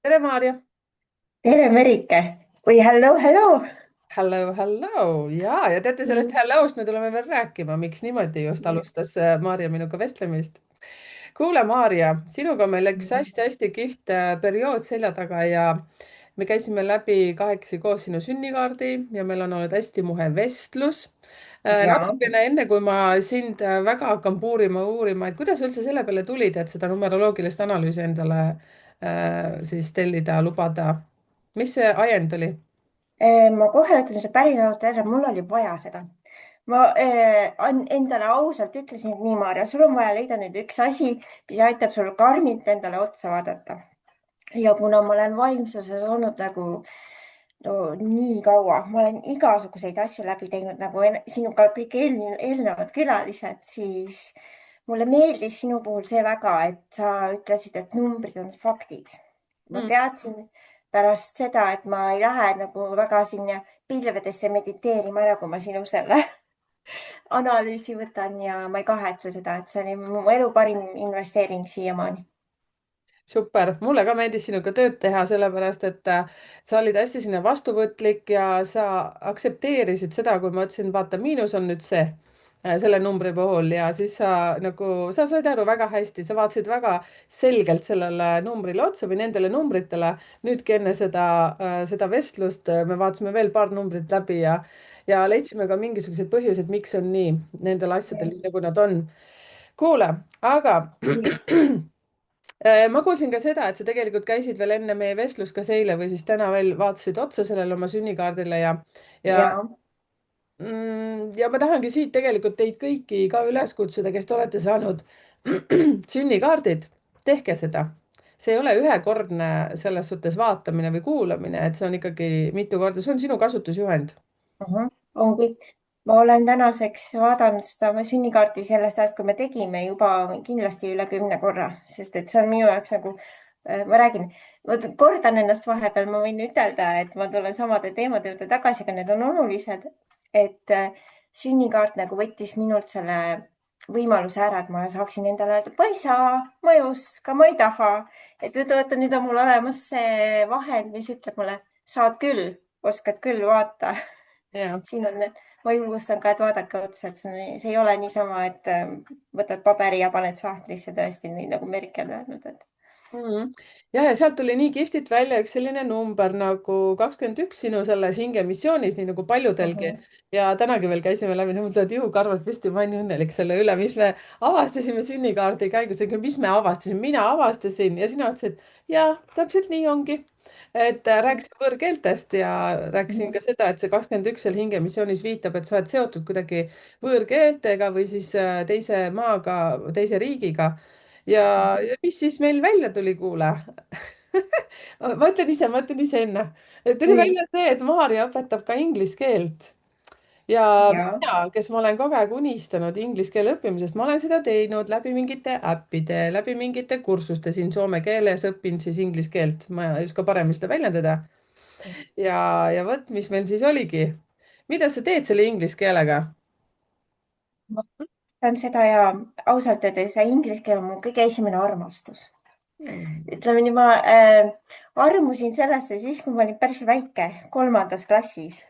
tere, Maarja! tere, Merike! või hello, hello! Hello, hello! Ja teate, sellest Mm. hello'st me tuleme veel rääkima, miks niimoodi just alustas Maarja minuga vestlemist. Kuule, Maarja, sinuga on meil üks hästi-hästi kihvt periood selja taga ja me käisime läbi kahekesi koos sinu sünnikaardi ja meil on olnud hästi muhe vestlus. Ja, Natukene enne, kui ma sind väga hakkan uurima, et kuidas üldse selle peale tulid, et seda numeroloogilist analüüsi endale siis tellida, lubada. Mis see ajend oli? ma kohe ütlen see päris ausalt ära, mul oli vaja seda. Ma endale ausalt ütlesin, et nii, Maarja, sul on vaja leida nüüd üks asi, mis aitab sul karmilt endale otsa vaadata. Ja kuna ma olen vaimsuses olnud nagu no nii kaua, ma olen igasuguseid asju läbi teinud nagu sinuga kõik eelnevad külalised, siis mulle meeldis sinu puhul see väga, et sa ütlesid, et numbrid on faktid. Ma Mm. teadsin pärast seda, et ma ei lähe nagu väga sinna pilvedesse mediteerima ära, kui ma sinu selle analüüsi võtan ja ma ei kahetse seda, et see oli mu elu parim investeering siiamaani. Super, mulle ka meeldis sinuga tööd teha, sellepärast et sa olid hästi sinna vastuvõtlik ja sa aktsepteerisid seda, kui ma ütlesin, vaata, miinus on nüüd see selle numbri puhul ja siis sa nagu, sa said aru väga hästi, sa vaatasid väga selgelt sellele numbrile otsa või nendele numbritele. Nüüdki enne seda vestlust me vaatasime veel paar numbrit läbi ja leidsime ka mingisugused põhjused, miks on nii nendel asjadel, nii nagu nad on. Kuule, aga ma kuulsin ka seda, et sa tegelikult käisid veel enne meie vestlust, kas eile või siis täna veel vaatasid otsa sellele oma sünnikaardile ja, ja, ja ma tahangi siit tegelikult teid kõiki ka üles kutsuda, kes te olete saanud sünnikaardid, tehke seda. see ei ole ühekordne selles suhtes vaatamine või kuulamine, et see on ikkagi mitu korda, see on sinu kasutusjuhend. ongi. ma olen tänaseks vaadanud seda oma sünnikaarti sellest ajast, kui me tegime juba kindlasti üle 10 korra, sest et see on minu jaoks nagu, ma räägin, ma kordan ennast vahepeal, ma võin ütelda, et ma tulen samade teemade juurde tagasi, aga need on olulised. et sünnikaart nagu võttis minult selle võimaluse ära, et ma saaksin endale öelda, ma ei saa, ma ei oska, ma ei taha. et vaata, nüüd on mul olemas see vahend, mis ütleb mulle, saad küll, oskad küll, vaata. ja siin on, ma julgustan ka, et vaadake otsa, et see ei ole niisama, et võtad paberi ja paned sahtlisse tõesti, nii nagu Merike on öelnud, et. mm. Ja sealt tuli nii kihvtilt välja üks selline number nagu 21 sinu selles hingemissioonis, nii nagu paljudelgi. Mhm. Ja tänagi veel käisime läbi, mul tulevad ihukarvad püsti, ma olen nii õnnelik selle üle, mis me avastasime sünnikaardi käigus, mis me avastasime, mina avastasin ja sina ütlesid, ja täpselt nii ongi. Et rääkisin võõrkeeltest ja rääkisin Mhm. ka seda, et see 21 seal hingemissioonis viitab, et sa oled seotud kuidagi võõrkeeltega või siis teise maaga, teise riigiga ja mis siis meil välja tuli, kuule ma ütlen iseenne. tuli nii, välja see, et Maarja õpetab ka inglise keelt ja ja. mina, kes ma olen kogu aeg unistanud inglise keele õppimisest, ma olen seda teinud läbi mingite äppide, läbi mingite kursuste siin soome keeles, õppinud siis inglise keelt, ma ei oska paremini seda väljendada. ja vot, mis meil siis oligi. mida sa teed selle inglise keelega? ma õpetan seda ja ausalt öeldes see inglise keel on mu kõige esimene armastus. ütleme nii, ma armusin sellesse siis, kui ma olin päris väike, 3. klassis.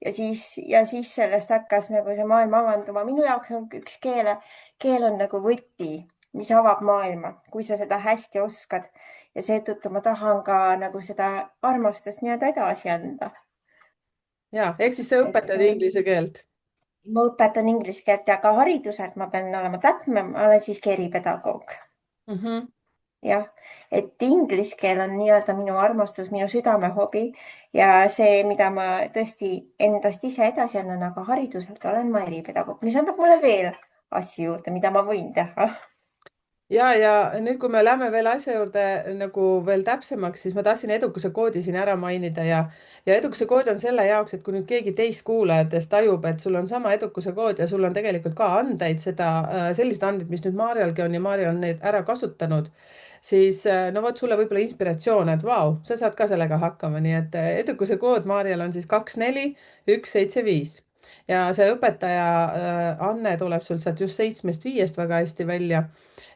ja siis sellest hakkas nagu see maailm avanduma. minu jaoks on üks keel on nagu võti, mis avab maailma, kui sa seda hästi oskad. ja seetõttu ma tahan ka nagu seda armastust nii-öelda edasi anda. ja ehk siis sa et õpetad inglise keelt. ma õpetan inglise keelt ja ka hariduselt ma pean olema täpne, ma olen siiski eripedagoog. Mhm. jah, et inglise keel on nii-öelda minu armastus, minu südamehobi ja see, mida ma tõesti endast ise edasi annan, aga hariduselt olen ma eripedagoog, mis annab mulle veel asju juurde, mida ma võin teha. ja nüüd, kui me läheme veel asja juurde nagu veel täpsemaks, siis ma tahtsin edukuse koodi siin ära mainida ja edukuse kood on selle jaoks, et kui nüüd keegi teist kuulajatest tajub, et sul on sama edukuse kood ja sul on tegelikult ka andeid, selliseid andeid, mis nüüd Maarjalgi on ja Maarja on neid ära kasutanud, siis no vot, sulle võib-olla inspiratsioon, et vau, sa saad ka sellega hakkama, nii et edukuse kood Maarjal on siis 24175 ja see õpetaja Anne tuleb sul sealt just 7-5 väga hästi välja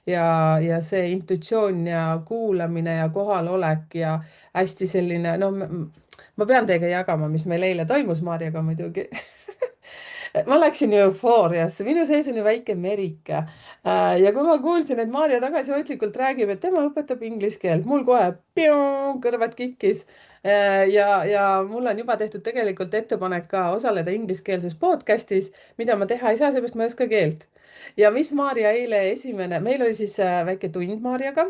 ja see intuitsioon ja kuulamine ja kohalolek ja hästi selline, no ma pean teiega jagama, mis meil eile toimus Maarjaga muidugi ma läksin eufooriasse, minu sees on ju väike Merike. Ja kui ma kuulsin, et Maarja tagasihoidlikult räägib, et tema õpetab inglise keelt, mul kohe kõrvad kikkis. Ja mul on juba tehtud tegelikult ettepanek ka osaleda ingliskeelses podcastis, mida ma teha ei saa, seepärast ma ei oska keelt. ja mis Maarja eile esimene, meil oli siis väike tund Maarjaga.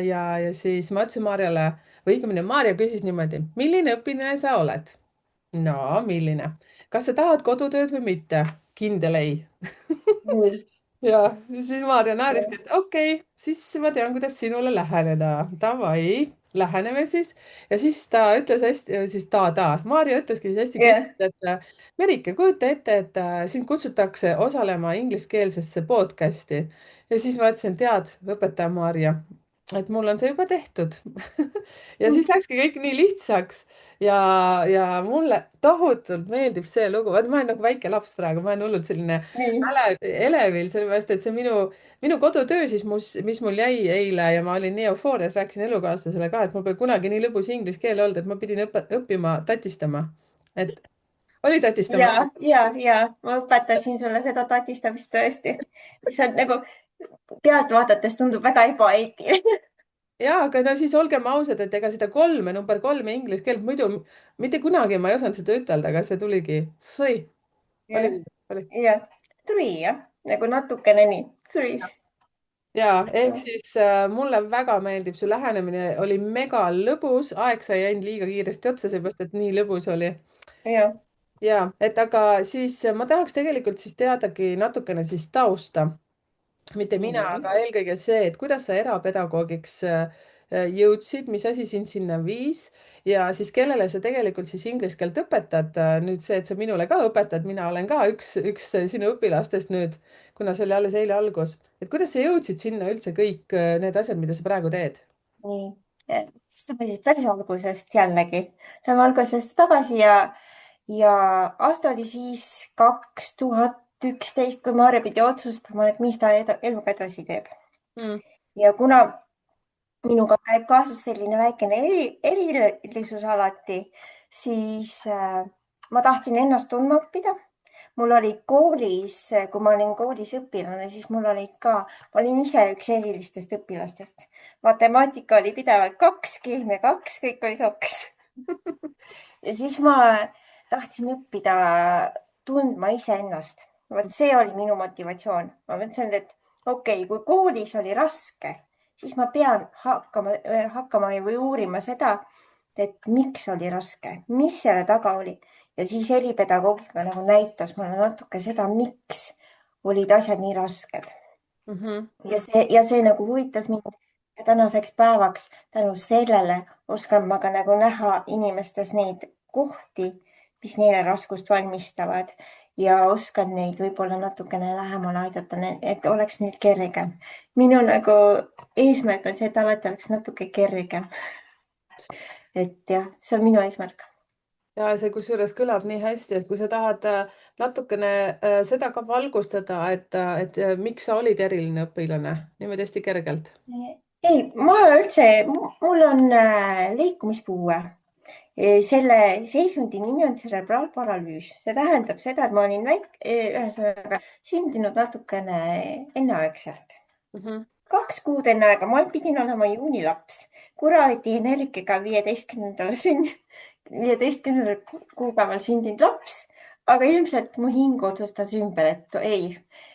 Ja siis ma ütlesin Maarjale või õigemini Maarja küsis niimoodi, milline õpilane sa oled? No milline? Kas sa tahad kodutööd või mitte? Kindel ei. nii. ja siis Maarja naeriski, et okei, siis ma tean, kuidas sinule läheneda. Davai, läheneme siis. Ja siis ta ütles hästi, siis Maarja ütleski siis hästi jah, kihvt, et Merike, kujuta ette, et sind kutsutakse osalema ingliskeelsesse podcasti. Ja siis ma ütlesin, tead, õpetaja Maarja, et mul on see juba tehtud ja siis läkski kõik nii lihtsaks ja, ja mulle tohutult meeldib see lugu, vaat ma olen nagu väike laps praegu, ma olen hullult selline nii. elevil, sellepärast et see minu kodutöö siis, mis mul jäi eile ja ma olin nii eufoorias, rääkisin elukaaslasele ka, et mul pole kunagi nii lõbus inglise keel olnud, et ma pidin õppima tatistama. et oli tatistama? ja ma õpetasin sulle seda tatistamist tõesti, mis on nagu pealt vaadates tundub väga ebaeetiline. ja, aga no siis olgem ausad, et ega seda number 3 inglise keelt muidu mitte kunagi ma ei osanud seda ütelda, aga see tuligi. jah, Oli. jah, three jah, nagu natukene nii, three. ja ehk siis mulle väga meeldib, su lähenemine oli mega lõbus, aeg sai ainult liiga kiiresti otsa, seepärast et nii lõbus oli. jah, ja et aga siis ma tahaks tegelikult siis teadagi natukene siis tausta, mitte mina, nii. aga eelkõige see, et kuidas sa erapedagoogiks jõudsid, mis asi sind sinna viis ja siis kellele sa tegelikult siis inglise keelt õpetad. nüüd see, et sa minule ka õpetad, mina olen ka üks sinu õpilastest nüüd, kuna see oli alles eile algus. et kuidas sa jõudsid sinna üldse kõik need asjad, mida sa praegu teed? Nii, alustame siis päris algusest jällegi. Lähme algusest tagasi ja aasta oli siis 2011, kui Maarja pidi otsustama, et mis ta eluga edasi teeb. Mm. Ja kuna minuga käib kaasas selline väikene erilisus alati, siis ma tahtsin ennast tundma õppida. Mul oli koolis, kui ma olin koolis õpilane, siis mul olid ka, ma olin ise üks erilistest õpilastest. Matemaatika oli pidevalt 2, keemia 2, kõik oli 2. ja siis ma tahtsin õppida tundma iseennast. Vot see oli minu motivatsioon. Ma mõtlesin, et okei, kui koolis oli raske, siis ma pean hakkama või uurima seda, et miks oli raske, mis selle taga oli. Ja siis eripedagoogika nagu näitas mulle natuke seda, miks olid asjad nii rasked. -hmm. Ja see nagu huvitas mind ja tänaseks päevaks tänu sellele oskan ma ka nagu näha inimestes neid kohti, mis neile raskust valmistavad ja oskan neid võib-olla natukene lähemale aidata, et oleks neil kergem. Minu nagu eesmärk on see, et alati oleks natuke kergem. et jah, see on minu eesmärk. ja see kusjuures kõlab nii hästi, et kui sa tahad natukene seda ka valgustada, et miks sa olid eriline õpilane niimoodi hästi kergelt. ei, ma üldse, mul on liikumispuue. Selle seisundi nimi on tserebraalparalüüs. See tähendab seda, et ma olin ühesõnaga sündinud natukene enneaegselt. Mm -hmm. 2 kuud enne aega, ma pidin olema juunilaps. kuradi energiaga 15. kuupäeval sündinud laps, aga ilmselt mu hing otsustas ümber, et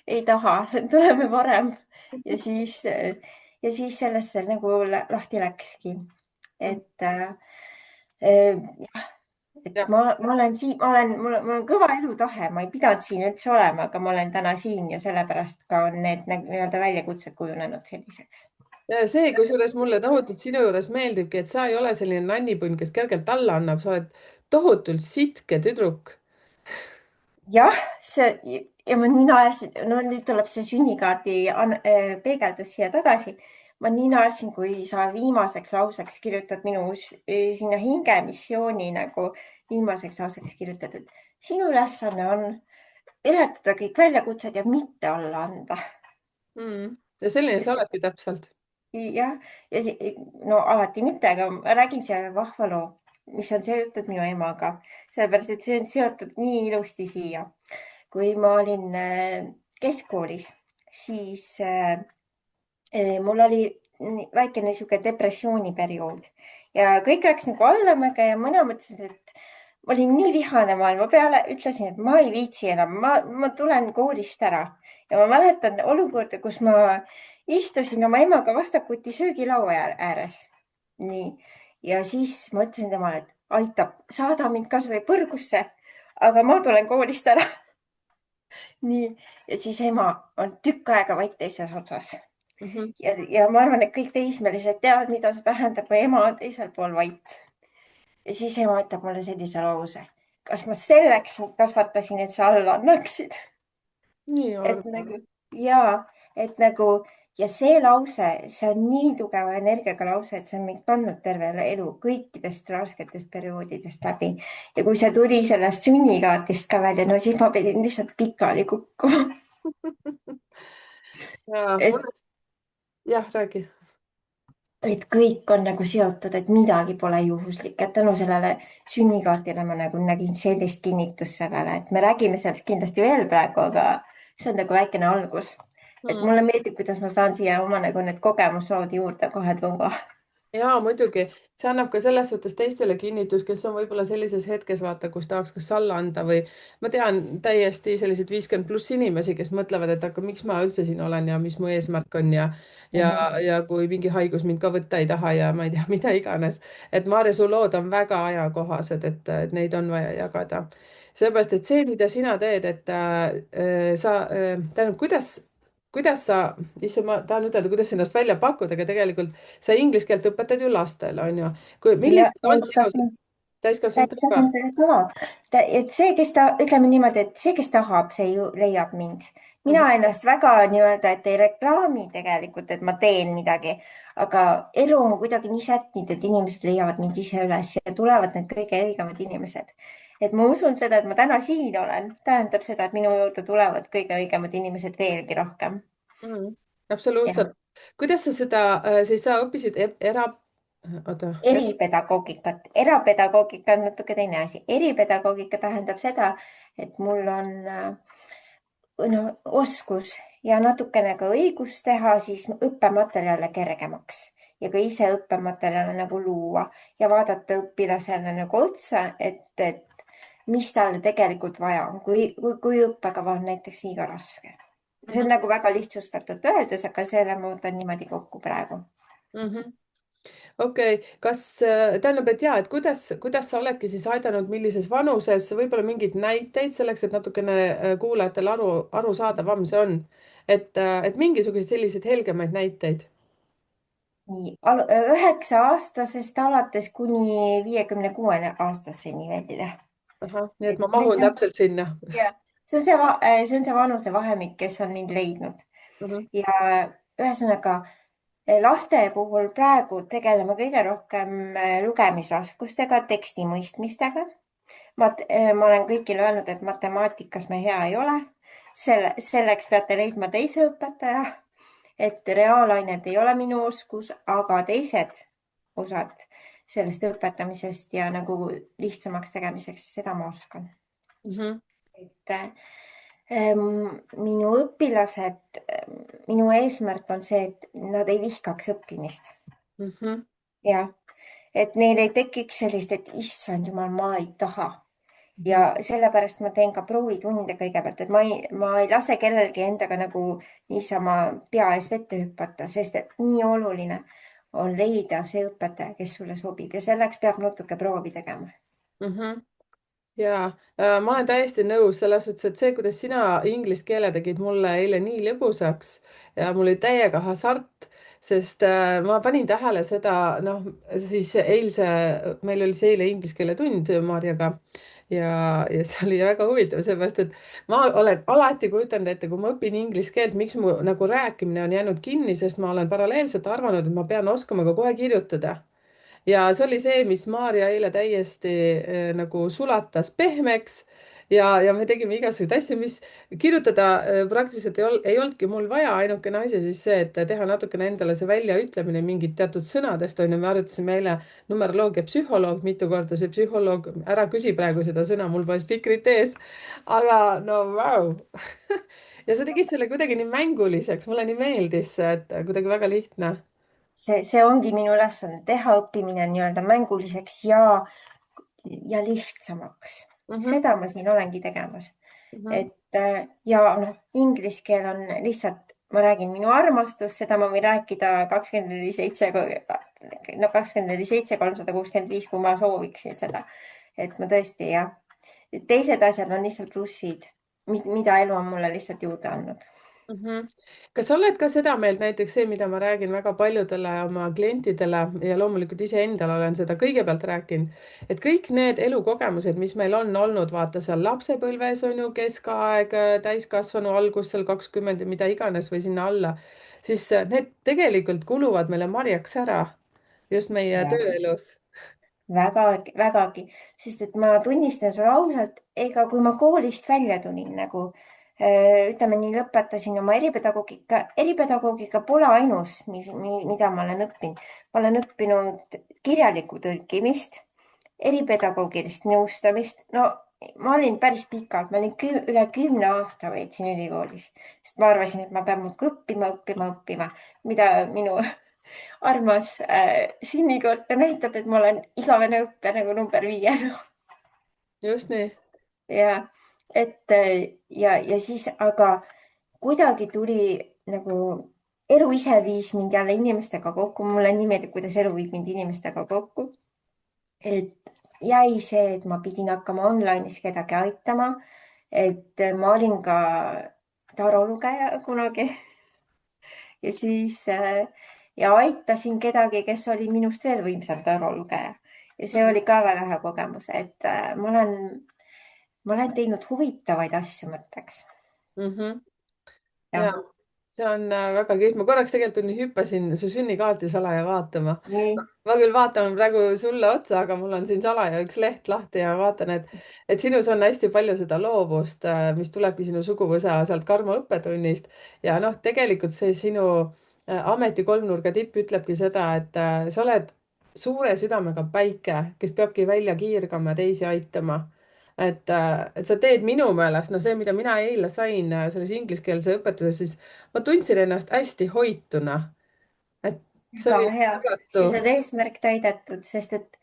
ei taha, tuleme varem. ja siis sellest see nagu lahti läkski. et jah, et jah, ma olen siin, mul on kõva elutahe, ma ei pidanud siin üldse olema, aga ma olen täna siin ja sellepärast ka on need nii-öelda väljakutsed kujunenud selliseks. ja see, kusjuures mulle tohutult sinu juures meeldibki, et sa ei ole selline nannipunn, kes kergelt alla annab, sa oled tohutult sitke tüdruk. jah, see ja ma nii naersin, no nüüd tuleb see sünnikaardi peegeldus siia tagasi. Ma nii naersin, kui sa viimaseks lauseks kirjutad sinna hingemissiooni nagu viimaseks lauseks kirjutad, et sinu ülesanne on ületada kõik väljakutsed ja mitte alla anda. ja selline ja sa see, oledki täpselt. jah, no alati mitte, aga ma räägin siia vahva loo, mis on seotud minu emaga, sellepärast et see on seotud nii ilusti siia. kui ma olin keskkoolis, siis mul oli väikene niisugune depressiooniperiood ja kõik läks nagu allamäge ja mina mõtlesin, et ma olin nii vihane maailma peale, ütlesin, et ma ei viitsi enam, ma tulen koolist ära ja ma mäletan olukorda, kus ma istusin oma emaga vastakuti söögilaua ääres. nii, ja siis ma ütlesin temale, et aitab, saada mind kasvõi põrgusse, aga ma tulen koolist ära. nii, ja siis ema on tükk aega vait teises otsas Mhm. ja ma arvan, et kõik teismelised teavad, mida see tähendab, kui ema on teisel pool vait. ja siis ema ütleb mulle sellise lause. kas ma selleks sind kasvatasin, et sa alla annaksid? nii et armas. nagu ja, et nagu ja see lause, see on nii tugeva energiaga lause, et see on mind kandnud terve elu kõikidest rasketest perioodidest läbi. ja kui see tuli sellest sünnikaardist ka välja, no siis ma pidin lihtsalt pikali kukkuma. ja et mulle, jah, räägi. et kõik on nagu seotud, et midagi pole juhuslik, et tänu sellele sünnikaardile ma nagu nägin sellist kinnitust sellele, et me räägime sellest kindlasti veel praegu, aga see on nagu väikene algus. et Mm. mulle meeldib, kuidas ma saan siia oma nagu need kogemuslood juurde kohe tuua. Jaa, muidugi, see annab ka selles suhtes teistele kinnitus, kes on võib-olla sellises hetkes, vaata, kus tahaks kas alla anda või ma tean täiesti selliseid 50+ inimesi, kes mõtlevad, et aga miks ma üldse siin olen ja mis mu eesmärk on ja, Mhm. ja kui mingi haigus mind ka võtta ei taha ja ma ei tea, mida iganes. et Maarja, su lood on väga ajakohased, et neid on vaja jagada. sellepärast, et see, mida sina teed, et tähendab, kuidas sa, issand, ma tahan ütelda, kuidas sa ennast välja pakud, aga tegelikult sa inglise keelt õpetad ju lastele, on ju. ja millised on sinu täiskasvanud, täiskasvanutele ka? täiskasvanutele ka. et see, kes ta, ütleme niimoodi, et see, kes tahab, see ju leiab mind. mina Mhm, ennast väga nii-öelda, et ei reklaami tegelikult, et ma teen midagi, aga elu on kuidagi nii sättinud, et inimesed leiavad mind ise üles ja tulevad need kõige õigemad inimesed. et ma usun seda, et ma täna siin olen, tähendab seda, et minu juurde tulevad kõige õigemad inimesed veelgi rohkem. mhm. ja Absoluutselt. kuidas sa seda siis, sa õppisid oota, eripedagoogikat, erapedagoogika on natuke teine asi. eripedagoogika tähendab seda, et mul on no, oskus ja natukene ka õigus teha siis õppematerjale kergemaks ja ka ise õppematerjale nagu luua ja vaadata õpilasele nagu otsa, et mis tal tegelikult vaja on, kui õppekava on näiteks liiga raske. see mhm, on nagu väga lihtsustatult öeldes, aga selle ma võtan niimoodi kokku praegu. mhm. okei, kas tähendab, et ja, et kuidas sa oledki siis aidanud, millises vanuses, võib-olla mingeid näiteid selleks, et natukene kuulajatele arusaadavam see on, et mingisuguseid selliseid helgemaid näiteid. nii 9-aastasest alates kuni 56-aastaseni välja. ahah, nii et et ma mahun see on täpselt sinna. ja see on see vanusevahemik, kes on mind leidnud Mhm, ja ühesõnaga laste puhul praegu tegeleme kõige rohkem lugemisraskustega, teksti mõistmistega. ma olen kõigile öelnud, et matemaatikas me hea ei ole. Selleks peate leidma teise õpetaja, et reaalained ei ole minu oskus, aga teised osad sellest õpetamisest ja nagu lihtsamaks tegemiseks, seda ma oskan. mhm, et minu õpilased, minu eesmärk on see, et nad ei vihkaks õppimist. mhm, jah, et neil ei tekiks sellist, et issand jumal, ma ei taha. ja mhm, sellepärast ma teen ka proovitunde kõigepealt, et ma ei lase kellelgi endaga nagu niisama pea ees vette hüpata, sest et nii oluline on leida see õpetaja, kes sulle sobib ja selleks peab natuke proovi tegema. mhm. ja ma olen täiesti nõus selles suhtes, et see, kuidas sina inglise keele tegid mulle eile nii lõbusaks ja mul oli täiega hasart, sest ma panin tähele seda, noh, siis meil oli see eile inglise keele tund Marjaga ja see oli väga huvitav, seepärast et ma olen alati kujutanud ette, kui ma õpin inglise keelt, miks mu nagu rääkimine on jäänud kinni, sest ma olen paralleelselt arvanud, et ma pean oskama ka kohe kirjutada ja see oli see, mis Maarja eile täiesti nagu sulatas pehmeks ja me tegime igasuguseid asju, mis kirjutada praktiliselt ei olnudki mul vaja, ainukene asi siis see, et teha natukene endale see väljaütlemine mingit teatud sõnadest on ju, me arutasime eile numeroloogia psühholoog mitu korda, see psühholoog, ära küsi praegu seda sõna, mul pole spikrit ees, aga no vau ja sa tegid selle kuidagi nii mänguliseks, mulle nii meeldis see, et kuidagi väga lihtne. see ongi minu ülesanne, teha õppimine nii-öelda mänguliseks ja lihtsamaks. Mhm, Seda ma siin olengi tegemas. mhm, Et ja noh, inglise keel on lihtsalt, ma räägin minu armastus, seda ma võin rääkida 24/7, no 24/7, 365, kui ma sooviksin seda. Et ma tõesti jah, teised asjad on lihtsalt plussid, mida elu on mulle lihtsalt juurde andnud. mhm. Kas sa oled ka seda meelt, näiteks see, mida ma räägin väga paljudele oma klientidele ja loomulikult iseendale olen seda kõigepealt rääkinud, et kõik need elukogemused, mis meil on olnud, vaata seal lapsepõlves on ju keskaeg, täiskasvanu algus seal 20 ja mida iganes või sinna alla, siis need tegelikult kuluvad meile marjaks ära just meie tööelus. Vägagi, vägagi, sest et ma tunnistan sulle ausalt, ega kui ma koolist välja tulin nagu ütleme nii, lõpetasin oma eripedagoogika pole ainus, mida ma olen õppinud. ma olen õppinud kirjalikku tõlkimist, eripedagoogilist nõustamist. No ma olin päris pikalt, ma olin üle 10 aasta veetsin ülikoolis, sest ma arvasin, et ma pean muudkui õppima, õppima, õppima, mida minu armas sünnikoort näitab, et ma olen igavene õppija nagu number 5 no. just nii. Ja et ja siis, aga kuidagi tuli nagu elu ise viis mind jälle inimestega kokku, mulle nii meeldib, kuidas elu viib mind inimestega kokku. Et jäi see, et ma pidin hakkama online'is kedagi aitama. et ma olin ka tarolugeja kunagi ja siis ja aitasin kedagi, kes oli minust veel võimsam tarolugeja ja see oli ka väga hea kogemus, et ma olen teinud huvitavaid asju, ma ütleks. Mhm. Ja jah, see on väga kihvt, ma korraks tegelikult hüppasin su sünnikaarti salaja vaatama. nii, Ma küll vaatan praegu sulle otsa, aga mul on siin salaja üks leht lahti ja vaatan, et sinus on hästi palju seda loovust, mis tulebki sinu suguvõsa sealt Karmo õppetunnist. ja noh, tegelikult see sinu ameti kolmnurga tipp ütlebki seda, et sa oled suure südamega päike, kes peabki välja kiirgama ja teisi aitama. Et sa teed minu meelest, no see, mida mina eile sain selles ingliskeelse õpetuses, siis ma tundsin ennast hästi hoituna. Et see väga oli hea, märgatu. siis on eesmärk täidetud, sest et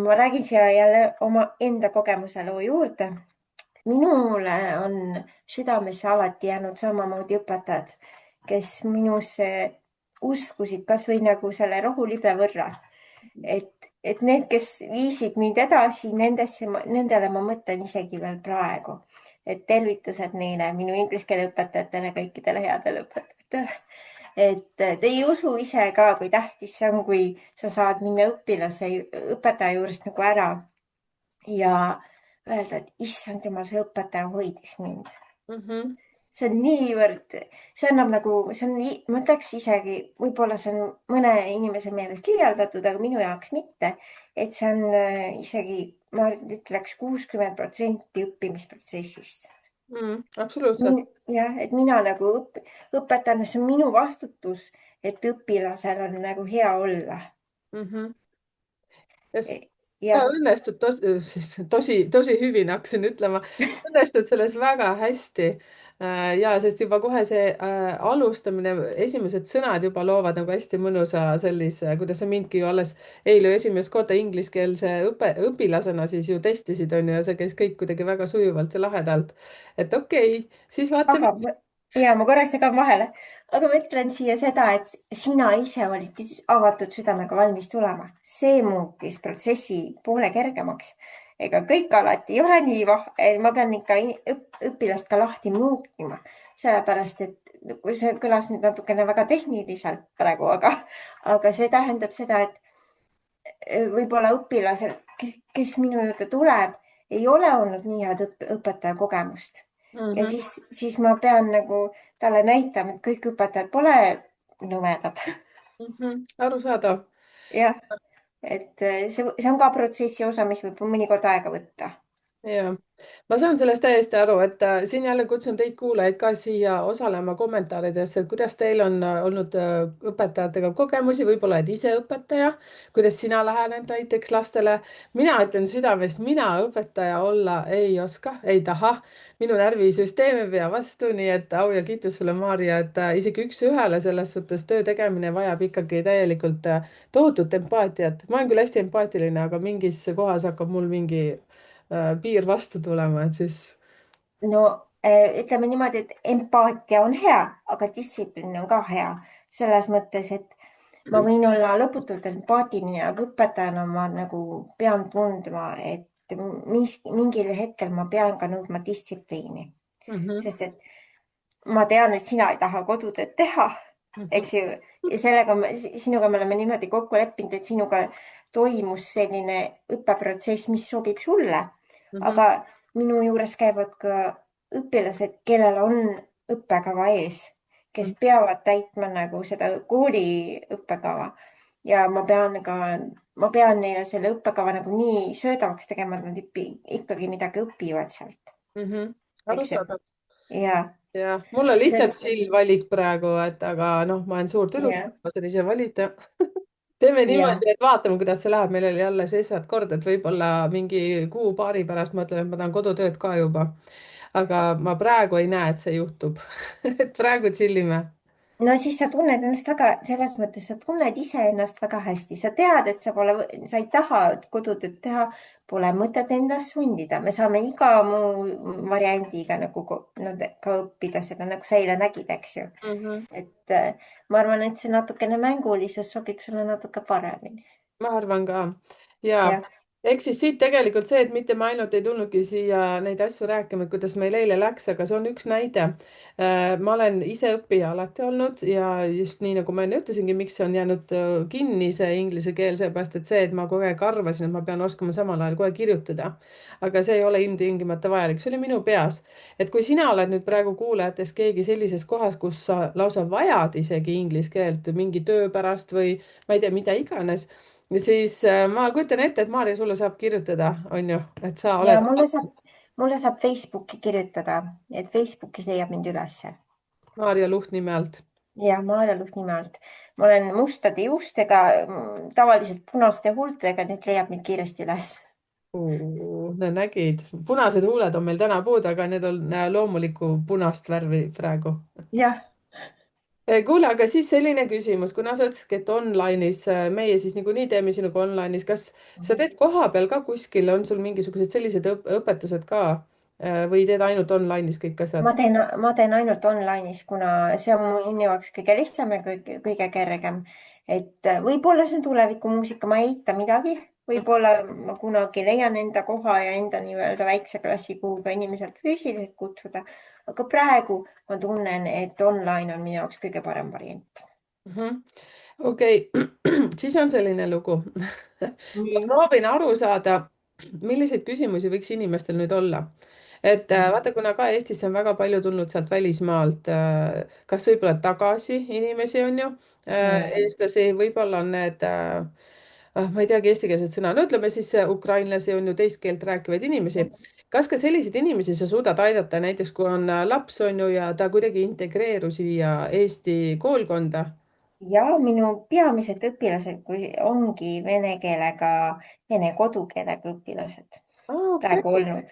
ma räägin siia jälle oma enda kogemuse loo juurde. Minule on südamesse alati jäänud samamoodi õpetajad, kes minusse uskusid kasvõi nagu selle rohulibe võrra. et need, kes viisid mind edasi, nendele ma mõtlen isegi veel praegu. Et tervitused neile, minu inglise keele õpetajatele, kõikidele headele õpetajatele. Et te ei usu ise ka, kui tähtis see on, kui sa saad minna õpetaja juurest nagu ära ja öelda, et issand jumal, see õpetaja hoidis mind. Mhm, See on niivõrd, see annab nagu, see on, ma ütleks isegi, võib-olla see on mõne inimese meelest liialdatud, aga minu jaoks mitte. Et see on isegi, ma ütleks 60% õppimisprotsessist. absoluutselt. Jah, et mina nagu õpetajana, see on minu vastutus, et õpilasel on nagu hea olla. Mhm. Ja sa Jah, õnnestud tosi hyvin, hakkasin ütlema, sa õnnestud selles väga hästi. Ja sest juba kohe see alustamine, esimesed sõnad juba loovad nagu hästi mõnusa sellise, kuidas sa mindki ju alles eile esimest korda ingliskeelse õpilasena siis ju testisid, on ju, ja see käis kõik kuidagi väga sujuvalt ja lahedalt. Et okei, siis vaatame. ja ma korraks segan vahele, aga ma ütlen siia seda, et sina ise olid avatud südamega valmis tulema. See muutis protsessi poole kergemaks. Ega kõik alati ei ole nii ma pean ikka õpilast ka lahti muutma, sellepärast et see kõlas nüüd natukene väga tehniliselt praegu, aga see tähendab seda, et võib-olla õpilasel, kes minu juurde tuleb, ei ole olnud nii head õpetaja kogemust. Ja Mhm, siis ma pean nagu talle näitama, et kõik õpetajad pole nõmedad. arusaadav. jah, et see on ka protsessi osa, mis võib mõnikord aega võtta. ja ma saan sellest täiesti aru, et siin jälle kutsun teid kuulajaid ka siia osalema kommentaaridesse, et kuidas teil on olnud õpetajatega kogemusi, võib-olla oled ise õpetaja, kuidas sina lähened näiteks lastele. mina ütlen südamest, mina õpetaja olla ei oska, ei taha, minu närvisüsteem ei pea vastu, nii et au ja kiitus sulle, Maarja, et isegi üks-ühele selles suhtes töö tegemine vajab ikkagi täielikult tohutut empaatiat. ma olen küll hästi empaatiline, aga mingis kohas hakkab mul mingi piir vastu tulema, et siis. no ütleme niimoodi, et empaatia on hea, aga distsipliin on ka hea selles mõttes, et ma võin olla lõputult empaatiline, aga õpetajana ma nagu pean tundma, et mingil hetkel ma pean ka nõudma distsipliini, Mhm, sest et ma tean, et sina ei taha kodutööd teha, mhm, eks ju, ja sinuga me oleme niimoodi kokku leppinud, et sinuga toimus selline õppeprotsess, mis sobib sulle, mhm, aga minu juures käivad ka õpilased, kellel on õppekava ees, kes mhm, peavad täitma nagu seda kooli õppekava ja ma pean neile selle õppekava nagu nii söödavaks tegema, et nad ikkagi midagi õpivad sealt, mhm. eks ju. arusaadav. ja Ja mul on see lihtsalt chill valik praegu, et aga noh, ma olen suur tüdruk, ja, ma saan ise valida. teeme ja niimoodi, et vaatame, kuidas see läheb. meil oli jälle seesad kord, et võib-olla mingi kuu-paari pärast mõtlen, et ma tahan kodutööd ka juba. aga ma praegu ei näe, et see juhtub. et praegu chill ime. no siis sa tunned ennast väga, selles mõttes sa tunned iseennast väga hästi, sa tead, et sa ei taha kodutööd teha, pole mõtet endast sundida, me saame iga muu variandiga nagu no, ka õppida seda, nagu sa eile nägid, eks ju. Mhm. et ma arvan, et see natukene mängulisus sobib sulle natuke paremini. ma arvan ka. Ja jah, eks siis siit tegelikult see, et mitte me ainult ei tulnudki siia neid asju rääkima, et kuidas meil eile läks, aga see on üks näide. ma olen ise õppija alati olnud ja just nii, nagu ma enne ütlesingi, miks see on jäänud kinni, see inglise keel, seepärast et see, et ma kogu aeg arvasin, et ma pean oskama samal ajal kohe kirjutada. aga see ei ole ilmtingimata vajalik, see oli minu peas. et kui sina oled nüüd praegu kuulajatest keegi sellises kohas, kus sa lausa vajad isegi inglise keelt mingi töö pärast või ma ei tea, mida iganes, ja siis ma kujutan ette, et Maarja sulle saab kirjutada, on ju, et sa ja oled mulle saab Facebooki kirjutada, et Facebookis leiab mind ülesse. Maarja Luht nime alt. ja Maarja Luht nime alt. ma olen mustade juustega, tavaliselt punaste huultega, nii et leiab mind kiiresti üles. No nägid, punased huuled on meil täna puudu, aga need on loomulikku punast värvi praegu. jah. Kuule, aga siis selline küsimus, kuna sa ütlesidki, et online'is meie siis niikuinii teeme sinuga online'is, kas sa teed kohapeal ka kuskil, on sul mingisugused sellised õpetused ka või teed ainult online'is kõik ma asjad? teen, ma teen ainult online'is, kuna see on minu jaoks kõige lihtsam ja kõige kergem. et võib-olla see on tulevikumuusika, ma ei eita midagi. võib-olla ma kunagi leian enda koha ja enda nii-öelda väikse klassi, kuhu ka inimesed füüsiliselt kutsuda. aga praegu ma tunnen, et online on minu jaoks kõige parem variant. Okei, siis on selline lugu. ma nii. proovin aru saada, milliseid küsimusi võiks inimestel nüüd olla. et vaata, kuna ka Eestisse on väga palju tulnud sealt välismaalt, kas võib-olla tagasi inimesi on ju, nii. eestlasi, võib-olla on need, ma ei teagi eestikeelset sõna, no ütleme siis ukrainlasi on ju teist keelt rääkivaid inimesi. kas ka selliseid inimesi sa suudad aidata, näiteks kui on laps on ju ja ta kuidagi integreeru siia Eesti koolkonda? ja minu peamised õpilased, kui ongi vene keelega, vene kodukeelega õpilased Okei. praegu olnud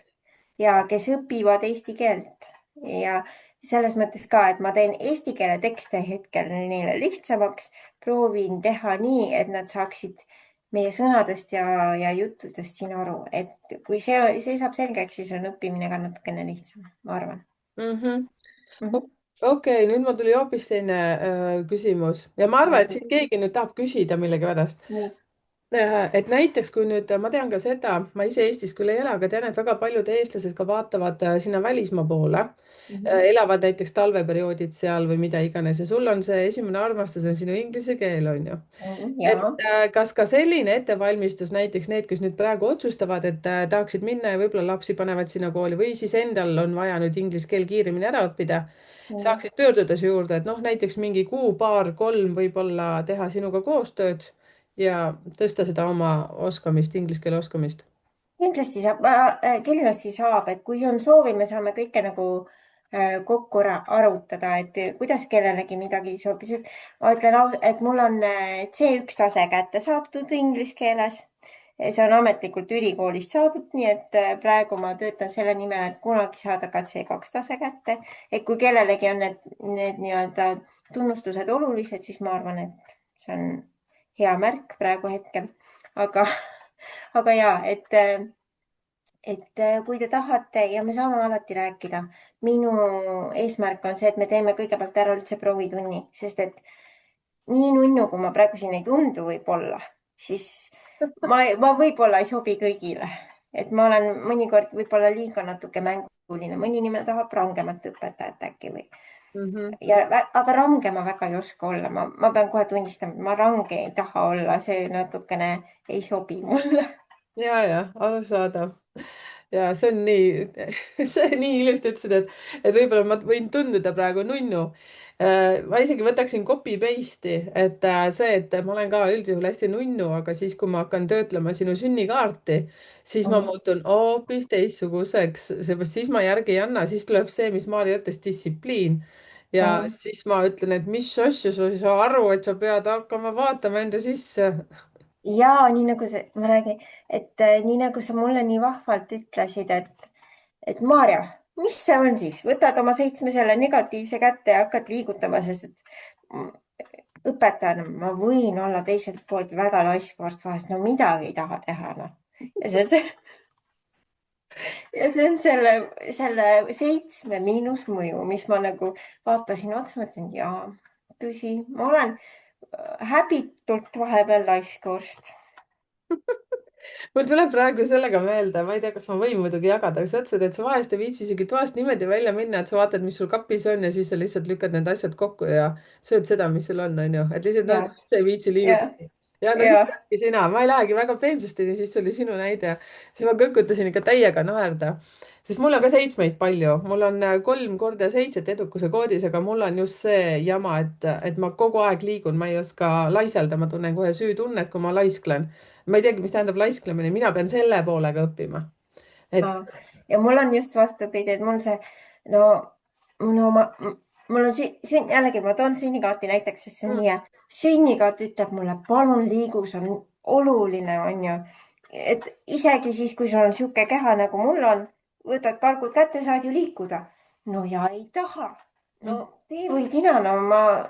ja kes õpivad eesti keelt ja selles mõttes ka, et ma teen eesti keele tekste hetkel neile lihtsamaks, proovin teha nii, et nad saaksid meie sõnadest ja juttudest siin aru, et kui see saab selgeks, siis on õppimine ka natukene lihtsam, ma arvan. Mhm. Mhm. Okei, nüüd mul tuli hoopis teine küsimus ja ma arvan, et siit keegi nüüd tahab küsida millegipärast. nii. Et näiteks kui nüüd, ma tean ka seda, ma ise Eestis küll ei ela, aga tean, et väga paljud eestlased ka vaatavad sinna välismaa poole, Mhm. elavad näiteks talveperioodid seal või mida iganes ja sul on see esimene armastus on sinu inglise keel, on ju. Mhm. et ja. kas ka selline ettevalmistus näiteks need, kes nüüd praegu otsustavad, et tahaksid minna ja võib-olla lapsi panevad sinna kooli või siis endal on vaja nüüd inglise keel kiiremini ära õppida, Mhm. saaksid pöörduda su juurde, et noh, näiteks mingi kuu, paar, kolm võib-olla teha sinuga koostööd ja tõsta seda oma oskamist, inglise keele oskamist. kindlasti saab, et kui on soovi, me saame kõike nagu kokku arutada, et kuidas kellelegi midagi sobib, sest ma ütlen, et mul on C1 tase kätte saadud inglise keeles. See on ametlikult ülikoolist saadud, nii et praegu ma töötan selle nimel, et kunagi saada ka C2 tase kätte. Et kui kellelegi on need nii-öelda tunnustused olulised, siis ma arvan, et see on hea märk praegu hetkel. aga, aga ja, et kui te tahate ja me saame alati rääkida, minu eesmärk on see, et me teeme kõigepealt ära üldse proovitunni, sest et nii nunnu, kui ma praegu siin ei tundu võib-olla, siis ma võib-olla ei sobi kõigile. Et ma olen mõnikord võib-olla liiga natuke mänguline, mõni inimene tahab rangemat õpetajat äkki või. Mhm. Aga range ma väga ei oska olla, ma pean kohe tunnistama, et ma range ei taha olla, see natukene ei sobi mulle. Ja arusaadav. Ja see on nii, see nii ilusti ütlesid, et võib-olla ma võin tunduda praegu nunnu. Ma isegi võtaksin copy paste'i, et see, et ma olen ka üldjuhul hästi nunnu, aga siis, kui ma hakkan töötlema sinu sünnikaarti, siis ma muutun hoopis teistsuguseks, seepärast siis ma järgi ei anna, siis tuleb see, mis Maarja ütles, distsipliin. Ja siis ma ütlen, et mis asja sa ei saa aru, et sa pead hakkama vaatama enda sisse. Ja nii nagu ma räägin, et nii nagu sa mulle nii vahvalt ütlesid, et Maarja, mis see on siis, võtad oma 7 selle negatiivse kätte ja hakkad liigutama, sest et õpetajana ma võin olla teiselt poolt väga laiskvorst vahest, no midagi ei taha teha, noh. ja see on see ja see on selle 7 miinusmõju, mis ma nagu vaatasin otsa, mõtlesin, jaa, tõsi, ma olen häbitult vahepeal laiskvorst. mul tuleb praegu sellega meelde, ma ei tea, kas ma võin muidugi jagada, aga sa ütlesid, et sa vahest ei viitsi isegi toast niimoodi välja minna, et sa vaatad, mis sul kapis on ja siis sa lihtsalt lükkad need asjad kokku ja sööd seda, mis sul on, onju, et lihtsalt no, ja, sa ei viitsi ja, liigutada. Ja no siis ja. oledki sina, ma ei lähegi väga peensusteni, siis oli sinu näide. siis ma kõkutasin ikka täiega naerda, sest mul on ka 7 palju, mul on 3 × 7 edukuse koodis, aga mul on just see jama, et ma kogu aeg liigun, ma ei oska laiselda, ma tunnen kohe süütunnet, kui ma laisklen. Ma ei teagi, mis tähendab laisklemine, mina pean selle poolega õppima. et Ja mul on just vastupidi, et mul see, no mul oma, mul on jällegi ma toon sünnikaarti näiteks, sest see on nii hea. Sünnikaart ütleb mulle, palun liigu, see on oluline, on ju. Et isegi siis, kui sul on sihuke keha nagu mul on, võtad kargud kätte, saad ju liikuda. No ja ei taha. No tee või tina, no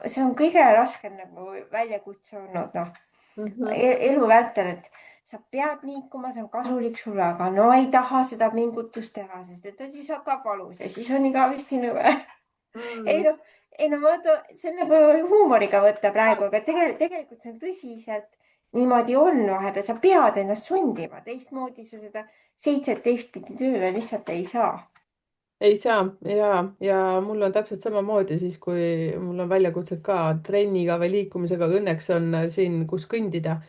see on kõige raskem nagu väljakutse olnud, noh Mhm. elu vältel, et sa pead liikuma, see on kasulik sulle, aga no ei taha seda pingutust teha, sest et siis hakkab valus ja siis on igavesti nõme. Mm. ei no vaata, see on nagu huumoriga võtta praegu, aga tegelikult see on tõsiselt niimoodi on vahepeal, sa pead ennast sundima, teistmoodi sa seda 17 tööle lihtsalt ei saa. Ei saa ja mul on täpselt samamoodi siis, kui mul on väljakutsed ka trenniga või liikumisega, õnneks on siin, kus kõndida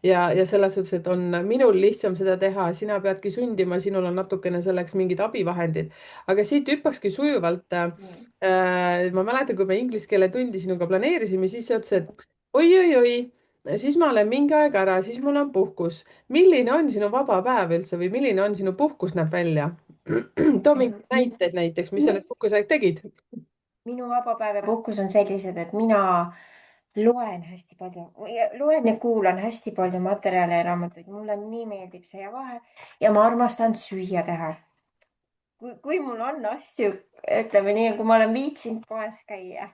ja selles suhtes, et on minul lihtsam seda teha, sina peadki sundima, sinul on natukene selleks mingid abivahendid, aga siit hüppakski sujuvalt. Ma mäletan, kui me inglise keele tundi sinuga planeerisime, siis sa ütlesid, et oi-oi-oi, siis ma olen mingi aeg ära, siis mul on puhkus. Milline on sinu vaba päev üldse või milline on sinu puhkus näeb välja? too mingeid näiteid näiteks, mis sa nüüd puhkuseaeg tegid? Minu vaba päev ja puhkus on sellised, et mina loen hästi palju, loen ja kuulan hästi palju materjale ja raamatuid, mulle nii meeldib see ja ma armastan süüa teha. Kui mul on asju, ütleme nii, kui ma olen viitsinud poes käia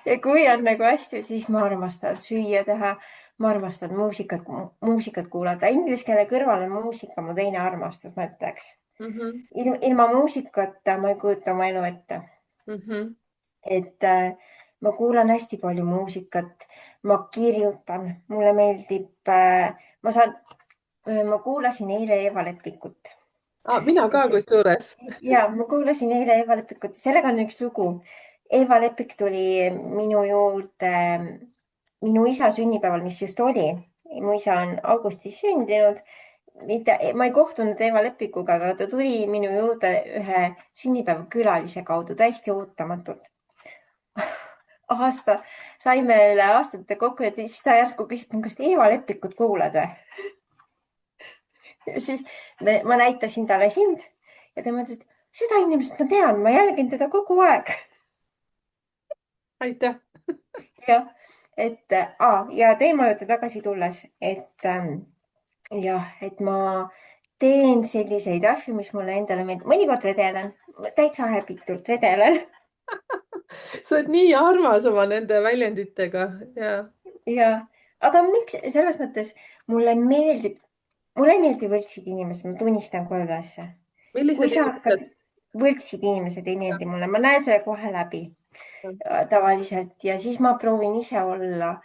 ja kui on nagu asju, siis ma armastan süüa teha. Ma armastan muusikat kuulata. Inglise keele kõrval on muusika mu teine armastus, ma ütleks. Mhm, Ilma muusikata ma ei kujuta oma elu ette. mhm. Et ma kuulan hästi palju muusikat, ma kirjutan, mulle meeldib, ma kuulasin eile Eeva Lepikut. Mina ka kusjuures. Ja ma kuulasin eile Eeva Lepikut, sellega on üks lugu. Eeva Lepik tuli minu juurde minu isa sünnipäeval, mis just oli. Mu isa on augustis sündinud. Ma ei kohtunud Eeva Lepikuga, aga ta tuli minu juurde ühe sünnipäevakülalise kaudu täiesti ootamatult. aasta, saime üle aastate kokku ja siis ta järsku küsib, kas Eeva Lepikut kuulad või? Ja siis ma näitasin talle sind ja tema ütles, et seda inimest ma tean, ma jälgin teda kogu aeg. aitäh. jah, ja teema juurde tagasi tulles, jah, et ma teen selliseid asju, mis mulle endale meeldib, mõnikord vedelen, täitsa häbitult vedelen. sa oled nii armas oma nende väljenditega ja ja, aga miks, selles mõttes mulle ei meeldi võltsid inimesed, ma tunnistan kohe ülesse. Kui millised sa inimesed? hakkad, võltsid inimesed ei meeldi mulle, ma näen selle kohe läbi tavaliselt ja siis ma proovin ise olla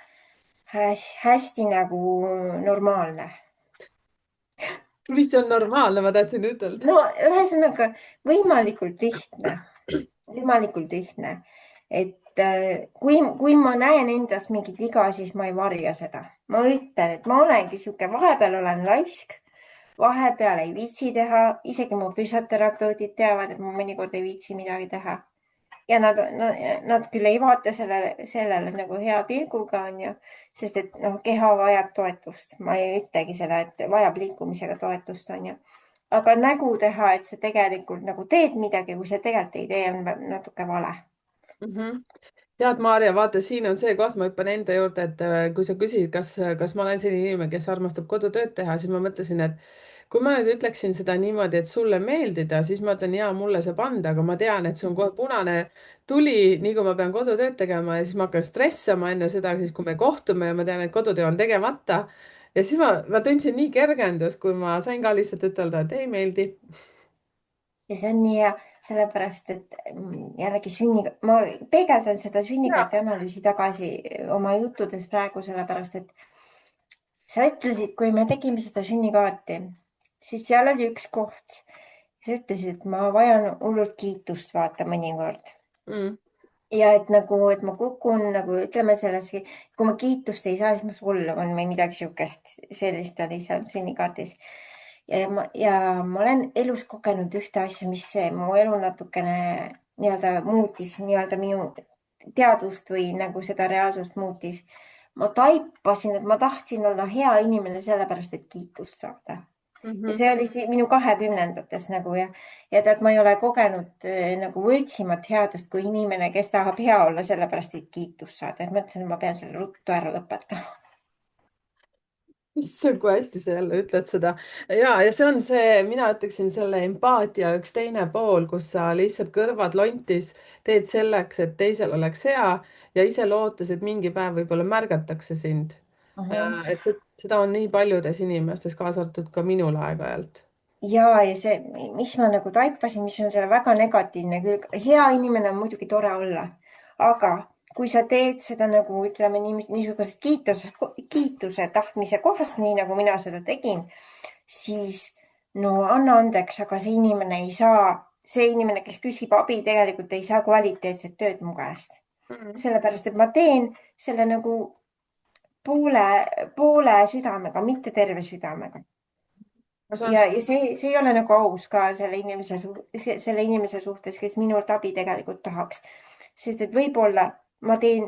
hästi nagu normaalne. mis on normaalne, ma tahtsin ütelda. No ühesõnaga võimalikult lihtne, et kui ma näen endas mingit viga, siis ma ei varja seda. Ma ütlen, et ma olengi sihuke, vahepeal olen laisk, vahepeal ei viitsi teha, isegi mu füsioterapeudid teavad, et ma mõnikord ei viitsi midagi teha. Ja nad küll ei vaata sellele nagu hea pilguga, onju, sest et noh, keha vajab toetust. Ma ei ütlegi seda, et vajab liikumisega toetust, onju. Aga nägu teha, et sa tegelikult nagu teed midagi, kui sa tegelikult ei tee, on natuke vale. Mhm. tead, Maarja, vaata, siin on see koht, ma hüppan enda juurde, et kui sa küsisid, kas ma olen selline inimene, kes armastab kodutööd teha, siis ma mõtlesin, et kui ma nüüd ütleksin seda niimoodi, et sulle meeldida, siis ma ütlen, jaa, mulle saab anda, aga ma tean, et see on kohe punane tuli, nii kui ma pean kodutööd tegema ja siis ma hakkan stressama enne seda, siis kui me kohtume ja ma tean, et kodutöö on tegemata. ja siis ma tundsin nii kergendust, kui ma sain ka lihtsalt ütelda, et ei meeldi. Ja see on nii hea, sellepärast et jällegi ma peegeldan seda ja. sünnikaardi analüüsi tagasi oma juttudes praegu, sellepärast et sa ütlesid, kui me tegime seda sünnikaarti, siis seal oli üks koht. sa ütlesid, et ma vajan hullult kiitust, vaata mõnikord. Mm. Ja et ma kukun nagu ütleme selleski, kui ma kiitust ei saa, siis ma solvun või midagi sihukest, sellist oli seal sünnikaardis. Ja ma olen elus kogenud ühte asja, mis mu elu natukene nii-öelda muutis, nii-öelda minu teadvust või nagu seda reaalsust muutis. Ma taipasin, et ma tahtsin olla hea inimene sellepärast, et kiitust saada. Ja Mhm. see oli minu 20-ndates nagu ja tead, ma ei ole kogenud nagu võltsimat headust kui inimene, kes tahab hea olla sellepärast, et kiitust saada. Et mõtlesin, et ma pean selle ruttu ära lõpetama. issand, kui hästi sa jälle ütled seda. ja see on see, mina ütleksin selle empaatia üks teine pool, kus sa lihtsalt kõrvad lontis teed selleks, et teisel oleks hea ja ise lootes, et mingi päev võib-olla märgatakse sind. et seda on nii paljudes inimestes, kaasa arvatud ka minul aeg-ajalt. ja see, mis ma nagu taipasin, mis on selle väga negatiivne külg, hea inimene on muidugi tore olla, aga kui sa teed seda nagu ütleme niisugusest kiituse tahtmise kohast, nii nagu mina seda tegin, siis no anna andeks, aga see inimene, kes küsib abi, tegelikult ei saa kvaliteetset tööd mu käest. Mhm. sellepärast, et ma teen selle nagu poole südamega, mitte terve südamega. ma saan. Ja see ei ole nagu aus ka selle inimese suhtes, kes minult abi tegelikult tahaks. Sest et võib-olla ma teen,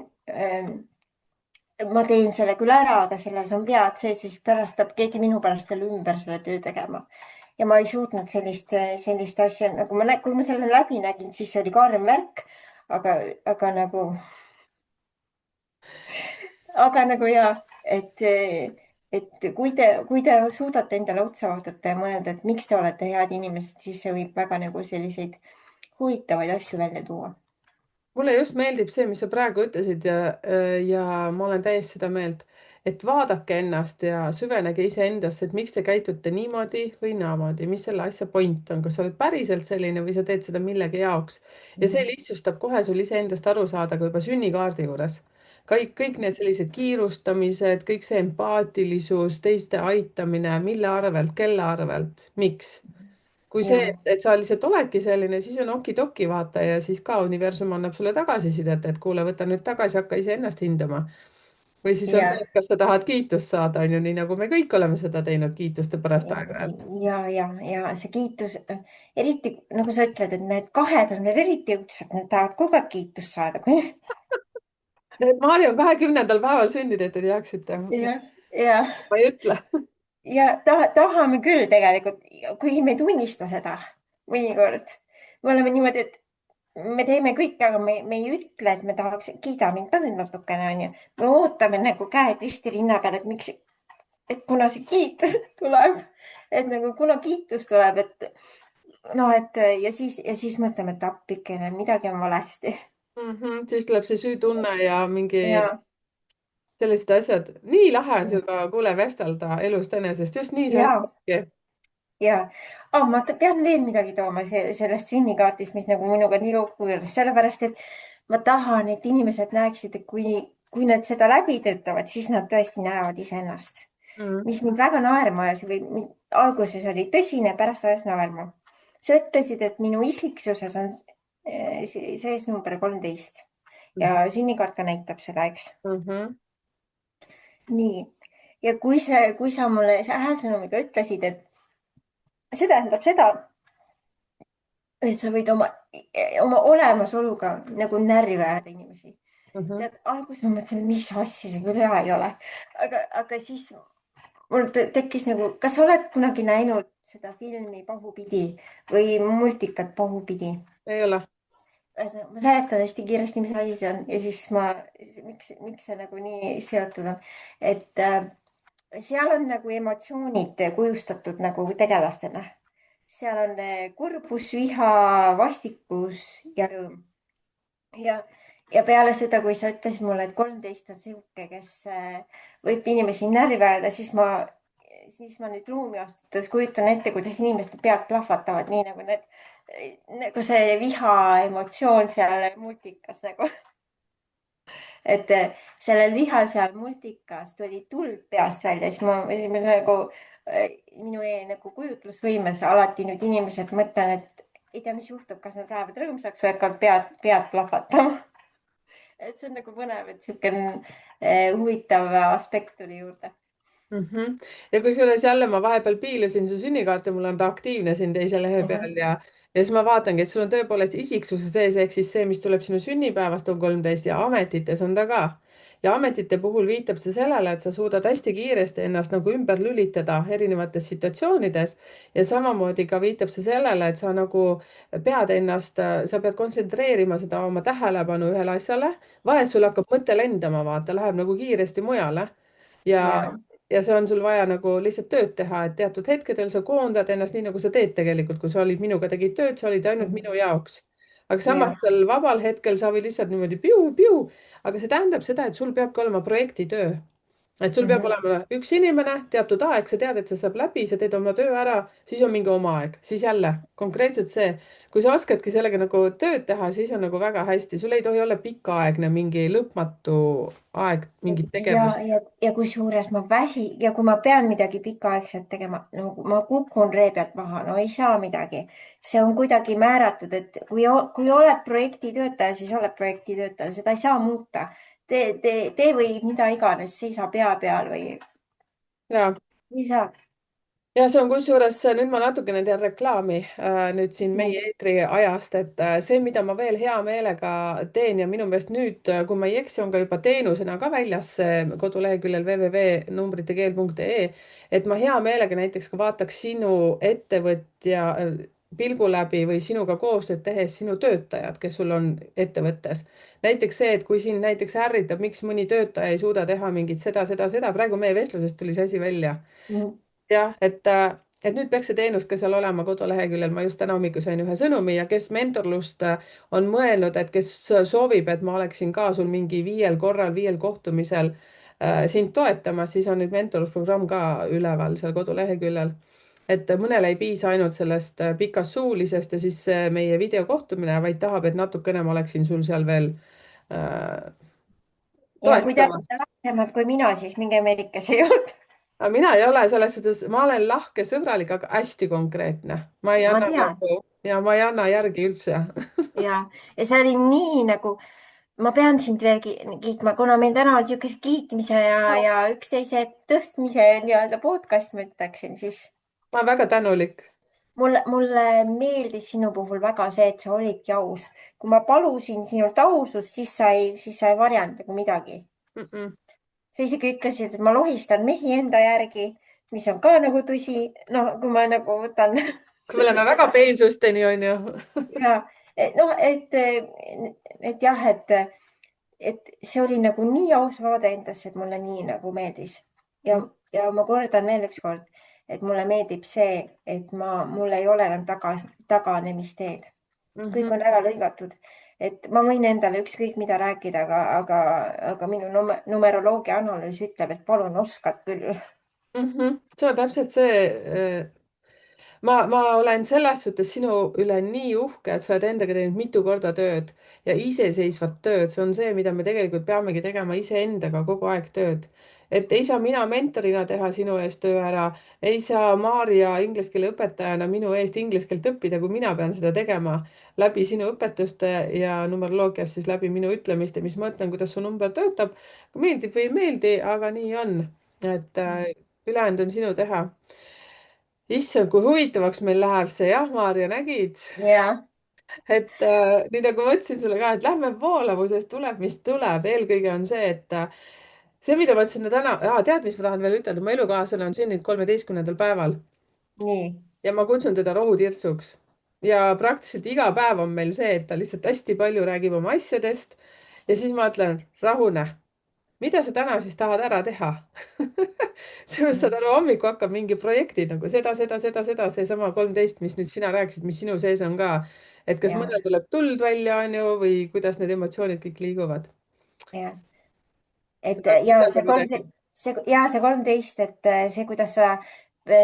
ma teen selle küll ära, aga selles on vead sees, siis pärast peab keegi minu pärast veel ümber selle töö tegema. Ja ma ei suutnud sellist asja, nagu kui ma selle läbi nägin, siis see oli karm värk, aga nagu ja, et, et kui te suudate endale otsa vaadata ja mõelda, et miks te olete head inimesed, siis see võib väga nagu selliseid huvitavaid asju välja tuua. mulle just meeldib see, mis sa praegu ütlesid ja ma olen täiesti seda meelt, et vaadake ennast ja süvenege iseendasse, et miks te käitute niimoodi või naamoodi, mis selle asja point on, kas sa oled päriselt selline või sa teed seda millegi jaoks. ja see lihtsustab kohe sul iseendast aru saada ka juba sünnikaardi juures. kõik need sellised kiirustamised, kõik see empaatilisus, teiste aitamine, mille arvelt, kelle arvelt, miks kui see, ja, et sa lihtsalt oledki selline, siis on okidoki vaata ja siis ka universum annab sulle tagasisidet, et kuule, võta nüüd tagasi, hakka iseennast hindama. või siis on see, ja, et kas sa tahad kiitust saada, on ju, nii nagu me kõik oleme seda teinud kiituste pärast aeg-ajalt. ja see kiitus, eriti nagu sa ütled, et need kahed on veel eriti õudsed, need tahavad kogu aeg kiitust saada. et Maarja on 20. päeval sündinud, et te teaksite. jah, ja, Ma ei ütle. ja tahame küll tegelikult, kuigi me ei tunnista seda mõnikord. me oleme niimoodi, et me teeme kõike, aga me ei ütle, et me tahaks, kiida mind ka nüüd natukene, onju. me ootame nagu käed risti rinna peal, et miks, et kuna see kiitus tuleb, et nagu kuna kiitus tuleb, et noh, et ja siis mõtleme, et appikene, midagi on valesti. Siis tuleb see süütunne ja mingi ja, sellised asjad. Nii lahe on sinuga, kuule, vestelda elust enesest, just nii see asi ja, ongi. ja oh, ma pean veel midagi tooma sellest sünnikaardist, mis nagu minuga nii kokku kõlas, sellepärast et ma tahan, et inimesed näeksid, et kui nad seda läbi töötavad, siis nad tõesti näevad iseennast, Mm. mis mind väga naerma ajas või alguses oli tõsine, pärast ajas naerma. sa ütlesid, et minu isiksuses on sees number 13 ja sünnikaart ka näitab seda, eks? Mhm. nii. ja kui sa mulle häälsõnumiga ütlesid, et see tähendab seda, et sa võid oma olemasoluga nagu närvi ajada inimesi. Mhm. tead, alguses ma mõtlesin, mis asja, see küll hea ei ole. aga siis mul tekkis nagu, kas sa oled kunagi näinud seda filmi Pahupidi või multikat Pahupidi? Ei ole. ühesõnaga, ma seletan hästi kiiresti, mis asi see on ja siis miks see nagu nii seotud on. et seal on nagu emotsioonid kujustatud nagu tegelastena. seal on kurbus, viha, vastikus ja rõõm. ja peale seda, kui sa ütlesid mulle, et 13 on sihuke, kes võib inimesi närvi ajada, siis ma nüüd ruumi astudes kujutan ette, kuidas inimeste pead plahvatavad, nii nagu nagu see viha emotsioon seal multikas nagu. et sellel vihal seal multikas tuli tuld peast välja, siis ma nagu minu nagu kujutlusvõimes alati nüüd inimesed mõtlen, et ei tea, mis juhtub, kas nad lähevad rõõmsaks või hakkavad pead plahvatama. et see on nagu põnev, et siukene huvitav aspekt tuli juurde. Mhm. Ja kusjuures jälle ma vahepeal piilusin su sünnikaarti, mul on ta aktiivne siin teise lehe peal ja siis ma vaatangi, et sul on tõepoolest isiksuse sees, ehk siis see, mis tuleb sinu sünnipäevast, on 13 ja ametites on ta ka. Ja ametite puhul viitab see sellele, et sa suudad hästi kiiresti ennast nagu ümber lülitada erinevates situatsioonides ja samamoodi ka viitab see sellele, et sa nagu pead ennast, sa pead kontsentreerima seda oma tähelepanu ühele asjale, vahest sul hakkab mõte lendama, vaata, läheb nagu kiiresti mujale ja ja, ja see on sul vaja nagu lihtsalt tööd teha, et teatud hetkedel sa koondad ennast nii, nagu sa teed tegelikult, kui sa olid minuga, tegid tööd, sa olid ainult minu jaoks. aga ja, samas sel vabal hetkel sa võid lihtsalt niimoodi piu-piu, aga see tähendab seda, et sul peabki olema projektitöö. Et sul peab olema üks inimene, teatud aeg, sa tead, et see saab läbi, sa teed oma töö ära, siis on mingi oma aeg, siis jälle konkreetselt see, kui sa oskadki sellega nagu tööd teha, siis on nagu väga hästi, sul ei tohi olla pikaaegne mingi lõpmatu aeg mingit tegevust. ja kusjuures ja kui ma pean midagi pikaaegselt tegema, no ma kukun ree pealt maha, no ei saa midagi. see on kuidagi määratud, et kui oled projektitöötaja, siis oled projektitöötaja, seda ei saa muuta. Tee või mida iganes, seisa pea peal või ja ei saa. ja see on kusjuures, nüüd ma natukene teen reklaami nüüd siin meie nii, eetriajast, et see, mida ma veel hea meelega teen ja minu meelest nüüd, kui ma ei eksi, on ka juba teenusena ka väljas koduleheküljel www.numbritekeel.ee, et ma hea meelega näiteks ka vaataks sinu ettevõtja pilgu läbi või sinuga koostööd tehes sinu töötajad, kes sul on ettevõttes. näiteks see, et kui sind näiteks ärritab, miks mõni töötaja ei suuda teha mingit seda, praegu meie vestlusest tuli see asi välja nii, jah, et nüüd peaks see teenus ka seal olema koduleheküljel, ma just täna hommikul sain ühe sõnumi ja kes mentorlust on mõelnud, et kes soovib, et ma oleksin ka sul mingi 5 korral, 5 kohtumisel sind toetamas, siis on nüüd mentorlusprogramm ka üleval seal koduleheküljel. et mõnele ei piisa ainult sellest pikast suulisest ja siis meie videokohtumine, vaid tahab, et natukene ma oleksin sul seal veel äh, ja kui te toetamas. olete lahkemad kui mina, siis minge Ameerikasse juurde. aga mina ei ole selles suhtes, ma olen lahke, sõbralik, aga hästi konkreetne. ma ei ma anna tean nagu ja ma ei anna järgi üldse. ja see oli nii nagu ma pean sind veel kiitma, kuna meil täna on niisuguse kiitmise ja üksteise tõstmise nii-öelda podcast, ma ütleksin siis. ma olen väga tänulik. mulle meeldis sinu puhul väga see, et sa olidki aus. kui ma palusin sinult ausust, siis sa ei varjanud nagu midagi. mm. -mm. sa isegi ütlesid, et ma lohistan mehi enda järgi, mis on ka nagu tõsi. No kui ma nagu võtan kui me läheme väga seda peensusteni, on ju. ja noh, et jah, et see oli nagu nii aus vaade endasse, et mulle nii nagu meeldis. ja, ja ma kordan veel ükskord, et mulle meeldib see, et mul ei ole enam taganemisteed. kõik Mhm. on ära lõigatud, et ma võin endale ükskõik mida rääkida, aga minu numeroloogia analüüs ütleb, et palun oskad küll. See on täpselt see. ma olen selles suhtes sinu üle nii uhke, et sa oled endaga teinud mitu korda tööd ja iseseisvat tööd. see on see, mida me tegelikult peamegi tegema iseendaga kogu aeg tööd. et ei saa mina mentorina teha sinu eest töö ära, ei saa Maarja inglise keele õpetajana minu eest inglise keelt õppida, kui mina pean seda tegema läbi sinu õpetuste ja numeroloogias siis läbi minu ütlemiste, mis ma ütlen, kuidas su number töötab. meeldib või ei meeldi, aga nii on, et ülejäänud on sinu teha. Issand, kui huvitavaks meil läheb see, jah, Maarja, nägid? ja, et nii nagu ma ütlesin sulle ka, et lähme voolavusest, tuleb, mis tuleb. eelkõige on see, et see, mida ma ütlesin täna, tead, mis ma tahan veel ütelda, mu elukaaslane on sündinud 13. päeval nii, ja ma kutsun teda rohutirtsuks. ja praktiliselt iga päev on meil see, et ta lihtsalt hästi palju räägib oma asjadest ja siis ma ütlen, rahune, mida sa täna siis tahad ära teha? seepärast saad aru, hommikul hakkab mingi projekti nagu seda, seesama 13, mis nüüd sina rääkisid, mis sinu sees on ka. et kas ja, mõnel tuleb tuld välja, on ju, või kuidas need emotsioonid kõik liiguvad. ja. et tahad ja ütelda midagi? see 13, et see, kuidas sa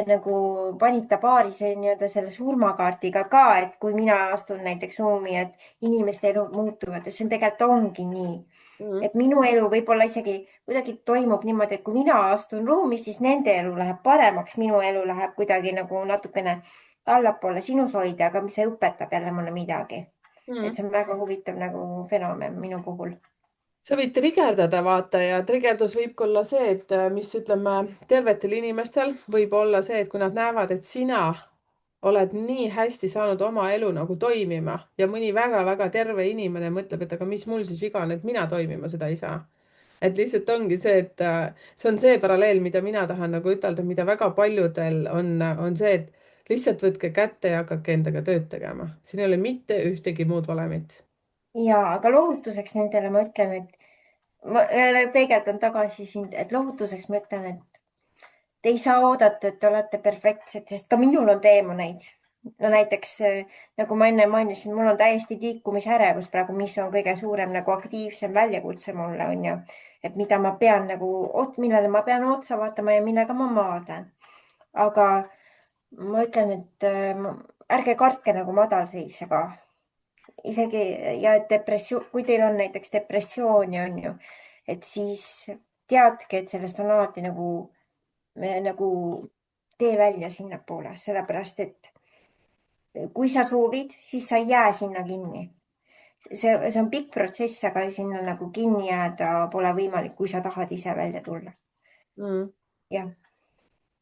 nagu panid ta paari see nii-öelda selle surmakaardiga ka, et kui mina astun näiteks ruumi, et inimeste elud muutuvad ja see on tegelikult ongi nii, Mhm. et minu elu võib-olla isegi kuidagi toimub niimoodi, et kui mina astun ruumi, siis nende elu läheb paremaks, minu elu läheb kuidagi nagu natukene allapoole sinusoidi, aga mis see õpetab jälle mulle midagi. et Mhm. see on väga huvitav nagu fenomen minu puhul. sa võid trigerdada, vaata, ja trigerdus võib ka olla see, et mis ütleme, tervetel inimestel võib olla see, et kui nad näevad, et sina oled nii hästi saanud oma elu nagu toimima ja mõni väga-väga terve inimene mõtleb, et aga mis mul siis viga on, et mina toimima seda ei saa. et lihtsalt ongi see, et see on see paralleel, mida mina tahan nagu ütelda, mida väga paljudel on see, et lihtsalt võtke kätte ja hakake endaga tööd tegema. siin ei ole mitte ühtegi muud valemit. ja, aga lohutuseks nendele ma ütlen, et ma jälle peegeldan tagasi sind, et lohutuseks ma ütlen, et te ei saa oodata, et te olete perfektsed, sest ka minul on teemaneid. no näiteks nagu ma enne mainisin, mul on täiesti liikumisärevus praegu, mis on kõige suurem nagu aktiivsem väljakutse mulle on ju, et mida ma pean nagu, millele ma pean otsa vaatama ja millega ma maadlen. aga ma ütlen, et ärge kartke nagu madalseise ka isegi ja et depressioon, kui teil on näiteks depressiooni, on ju, et siis teadke, et sellest on alati nagu tee välja sinnapoole, sellepärast et kui sa soovid, siis sa ei jää sinna kinni. see on pikk protsess, aga sinna nagu kinni jääda pole võimalik, kui sa tahad ise välja tulla. Mm. jah,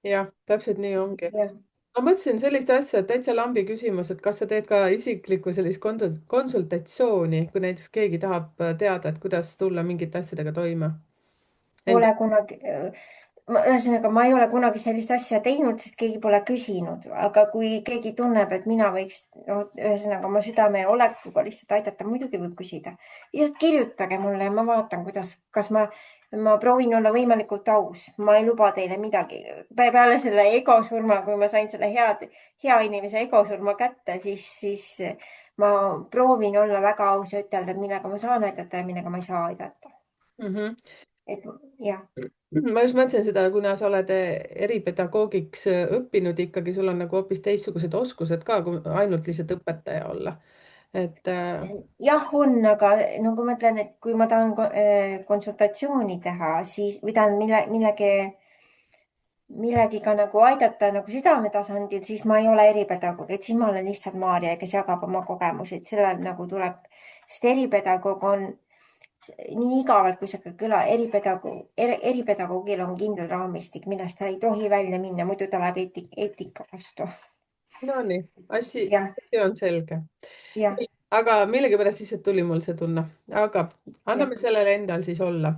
jah, täpselt nii ongi. jah. ma mõtlesin sellist asja, et täitsa lambi küsimus, et kas sa teed ka isiklikku sellist konsultatsiooni, kui näiteks keegi tahab teada, et kuidas tulla mingite asjadega toime enda. Pole kunagi, ühesõnaga, ma ei ole kunagi sellist asja teinud, sest keegi pole küsinud, aga kui keegi tunneb, et mina võiks, no ühesõnaga oma südame ja olekuga lihtsalt aidata, muidugi võib küsida. lihtsalt kirjutage mulle ja ma vaatan, kas ma proovin olla võimalikult aus, ma ei luba teile midagi. peale selle egosurma, kui ma sain selle hea inimese egosurma kätte, siis ma proovin olla väga aus ja ütelda, millega ma saan aidata ja millega ma ei saa aidata. Mhm. et jah. ma just mõtlesin seda, kuna sa oled eripedagoogiks õppinud, ikkagi sul on nagu hoopis teistsugused oskused ka, kui ainult lihtsalt õpetaja olla. et jah, on, aga nagu ma ütlen, et kui ma tahan konsultatsiooni teha, siis või tähendab millegiga nagu aidata nagu südametasandil, siis ma ei ole eripedagoog, et siis ma olen lihtsalt Maarja, kes jagab oma kogemusi, et sellel nagu tuleb, sest eripedagoog on nii igavalt, kui see ka ei kõla, eripedagoogil on kindel raamistik, millest ta ei tohi välja minna, muidu ta läheb eetika vastu. Nonii, jah, asi on selge. jah, Aga millegipärast lihtsalt tuli mul see tunne, aga jah. anname sellele endal siis olla.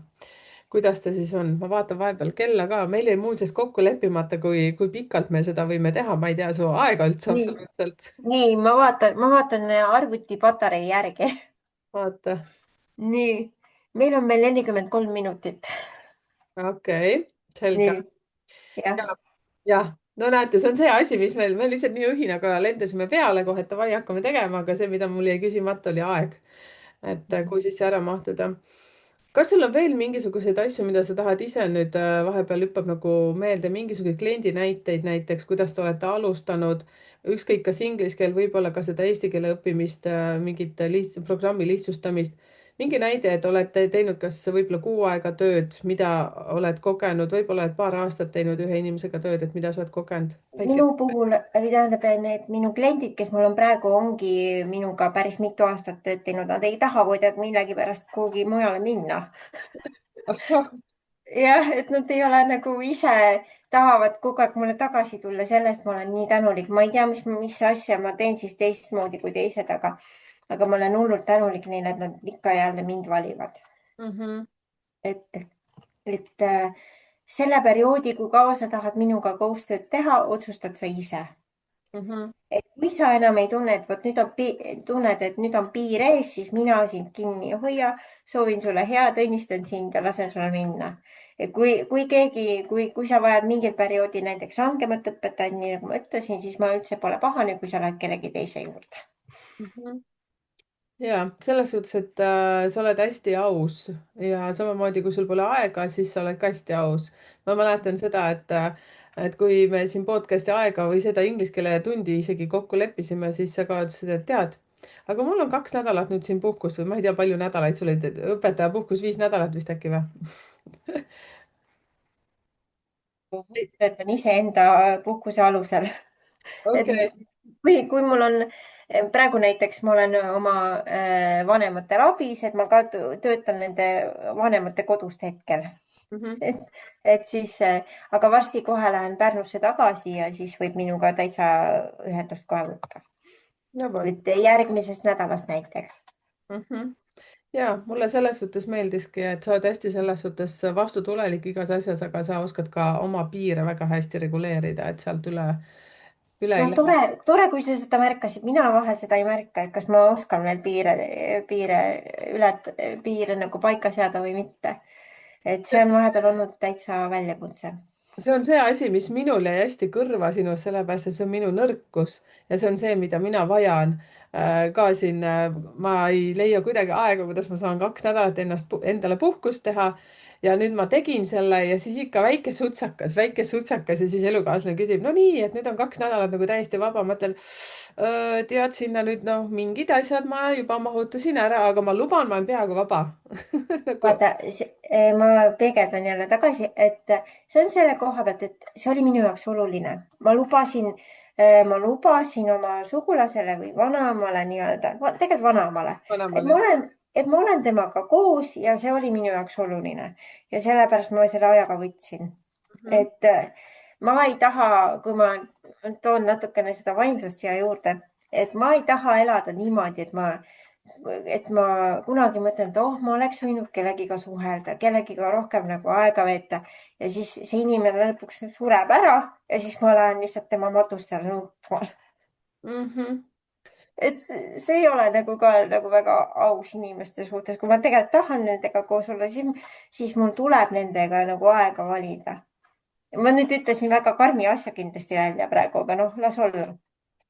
Kuidas ta siis on, ma vaatan vahepeal kella ka, meil jäi muuseas kokku leppimata, kui pikalt me seda võime teha, ma ei tea su aega üldse nii, absoluutselt. nii ma vaatan arvuti patarei järgi. vaata, nii, meil on veel 43 minutit. okei okay, selge. nii, jah, ja, jah, no näete, see on see asi, mis me lihtsalt nii õhinaga lendasime peale kohe, et davai, hakkame tegema, aga see, mida mul jäi küsimata, oli aeg. Et kui siis ära mahtuda. Kas sul on veel mingisuguseid asju, mida sa tahad ise nüüd vahepeal hüppab nagu meelde, mingisuguseid kliendi näiteid näiteks, kuidas te olete alustanud, ükskõik kas inglise keel, võib-olla ka seda eesti keele õppimist, mingit programmi lihtsustamist. mingi näide, et olete teinud kas võib-olla kuu aega tööd, mida oled kogenud, võib-olla oled paar aastat teinud ühe inimesega tööd, et mida sa oled kogenud? väike. minu puhul, tähendab, need minu kliendid, kes mul on praegu, ongi minuga päris mitu aastat tööd teinud, nad ei taha kuidagi millegipärast kuhugi mujale minna. ah sa, jah, et nad ei ole nagu ise, tahavad kogu aeg mulle tagasi tulla, sellest ma olen nii tänulik. ma ei tea, mis asja ma teen siis teistmoodi kui teised, aga ma olen hullult tänulik neile, et nad ikka ja jälle mind valivad. mm-hmm, et, et selle perioodi, kui kaua sa tahad minuga koostööd teha, otsustad sa ise. mm-hmm, Et kui sa enam ei tunne, et vot nüüd on, tunned, et nüüd on piir ees, siis mina sind kinni ei hoia, soovin sulle head, õnnistan sind ja lasen sulle minna. Kui keegi, kui sa vajad mingil perioodil näiteks rangemat õpetajat, nii nagu ma ütlesin, siis ma üldse pole pahane, kui sa lähed kellegi teise juurde. mm-hmm. ja selles suhtes, et sa oled hästi aus ja samamoodi, kui sul pole aega, siis sa oled ka hästi aus. ma mäletan seda, et kui me siin podcast'i aega või seda inglise keele tundi isegi kokku leppisime, siis sa ka ütlesid, et tead, aga mul on 2 nädalat nüüd siin puhkust või ma ei tea, palju nädalaid sul oli, õpetaja puhkus 5 nädalat vist äkki või? Töötan iseenda puhkuse alusel. Et okei, kui mul on praegu näiteks ma olen oma vanematel abis, et ma ka töötan nende vanemate kodust hetkel. et, et siis, aga varsti kohe lähen Pärnusse tagasi ja siis võib minuga täitsa ühendust kohe võtta. no vot. et järgmisest nädalast näiteks. ja mulle selles suhtes meeldiski, et sa oled hästi selles suhtes vastutulelik igas asjas, aga sa oskad ka oma piire väga hästi reguleerida, et sealt üle ei noh, lähe. tore, kui sa seda märkasid, mina vahel seda ei märka, et kas ma oskan veel piire nagu paika seada või mitte. et see on vahepeal olnud täitsa väljakutse. see on see asi, mis minul jäi hästi kõrva sinust, sellepärast et see on minu nõrkus ja see on see, mida mina vajan ka siin. ma ei leia kuidagi aega, kuidas ma saan 2 nädalat endale puhkust teha. ja nüüd ma tegin selle ja siis ikka väike sutsakas ja siis elukaaslane küsib, no nii, et nüüd on 2 nädalat nagu täiesti vaba. ma ütlen, tead sinna nüüd noh, mingid asjad ma juba mahutasin ära, aga ma luban, ma olen peaaegu vaba nagu. vaata, ma peegeldan jälle tagasi, et see on selle koha pealt, et see oli minu jaoks oluline. ma lubasin oma sugulasele või vanaemale nii-öelda, tegelikult vanaemale, et vanemale. ma olen temaga koos ja see oli minu jaoks oluline ja sellepärast ma selle ajaga võtsin. Mhm, et ma ei taha, kui ma toon natukene seda vaimsust siia juurde, et ma ei taha elada niimoodi, et ma kunagi mõtlen, et oh, ma oleks võinud kellegiga suhelda, kellegiga rohkem nagu aega veeta ja siis see inimene lõpuks sureb ära ja siis ma lähen lihtsalt tema matustele nutma. mhm. et see ei ole nagu ka nagu väga aus inimeste suhtes, kui ma tegelikult tahan nendega koos olla, siis mul tuleb nendega nagu aega valida. ma nüüd ütlesin väga karmi asja kindlasti välja praegu, aga noh, las olla.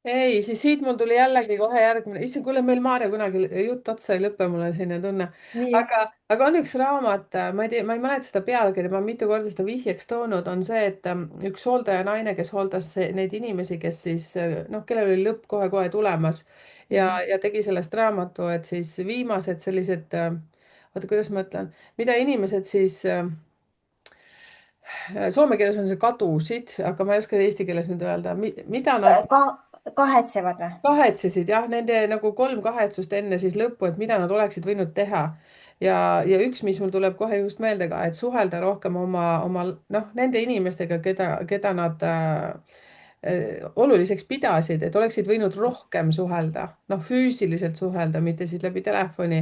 ei, siis siit mul tuli jällegi kohe järgmine, issand, kuule, meil Maarja kunagi jutt otsa ei lõpe, mul on selline tunne. nii. aga on üks raamat, ma ei tea, ma ei mäleta seda pealkirja, ma olen mitu korda seda vihjeks toonud, on see, et üks hooldaja naine, kes hooldas neid inimesi, kes siis noh, kellel oli lõpp kohe-kohe tulemas ja tegi sellest raamatu, et siis viimased sellised, oota, kuidas ma ütlen, mida inimesed siis soome keeles on see kadusid, aga ma ei oska eesti keeles nüüd öelda, mida nad ka kahetsevad või? kahetsesid jah, nende nagu 3 kahetsust enne siis lõppu, et mida nad oleksid võinud teha. ja üks, mis mul tuleb kohe just meelde ka, et suhelda rohkem oma noh, nende inimestega, keda nad oluliseks pidasid, et oleksid võinud rohkem suhelda, noh, füüsiliselt suhelda, mitte siis läbi telefoni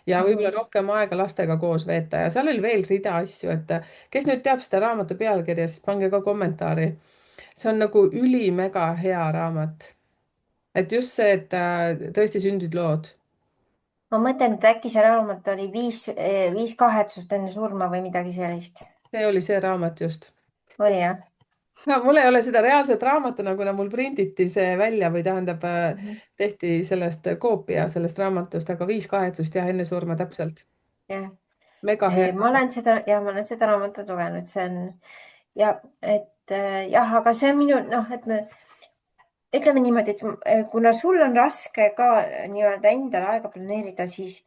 ja võib-olla Mhm. rohkem aega lastega koos veeta ja seal oli veel rida asju, et kes nüüd teab seda raamatu pealkirja, siis pange ka kommentaari. see on nagu ülimega hea raamat. et just see, et tõesti sündid lood. ma mõtlen, et äkki see raamat oli viis kahetsust enne surma või midagi sellist. see oli see raamat just. oli jah? no mul ei ole seda reaalset raamatuna, kuna mul prinditi see välja või tähendab, Mhm. tehti sellest koopia sellest raamatust, aga Viis kahetsust jah, enne surma täpselt. jah. mega hea. Ma olen seda raamatut lugenud, see on ja et jah, aga see on minu noh, et me ütleme niimoodi, et kuna sul on raske ka nii-öelda endale aega planeerida, siis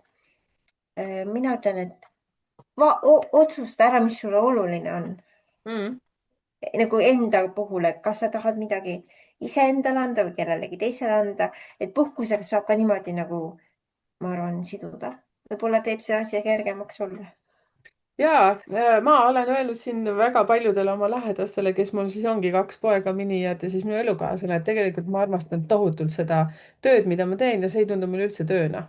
mina ütlen, et otsusta ära, mis sulle oluline on. Mm. Nagu enda puhul, et kas sa tahad midagi iseendale anda või kellelegi teisele anda, et puhkusega saab ka niimoodi nagu, ma arvan, siduda. võib-olla teeb see asja kergemaks sulle. ja ma olen öelnud siin väga paljudele oma lähedastele, kes mul siis ongi kaks poega, minijad ja siis minu elukaaslane, et tegelikult ma armastan tohutult seda tööd, mida ma teen ja see ei tundu mulle üldse tööna.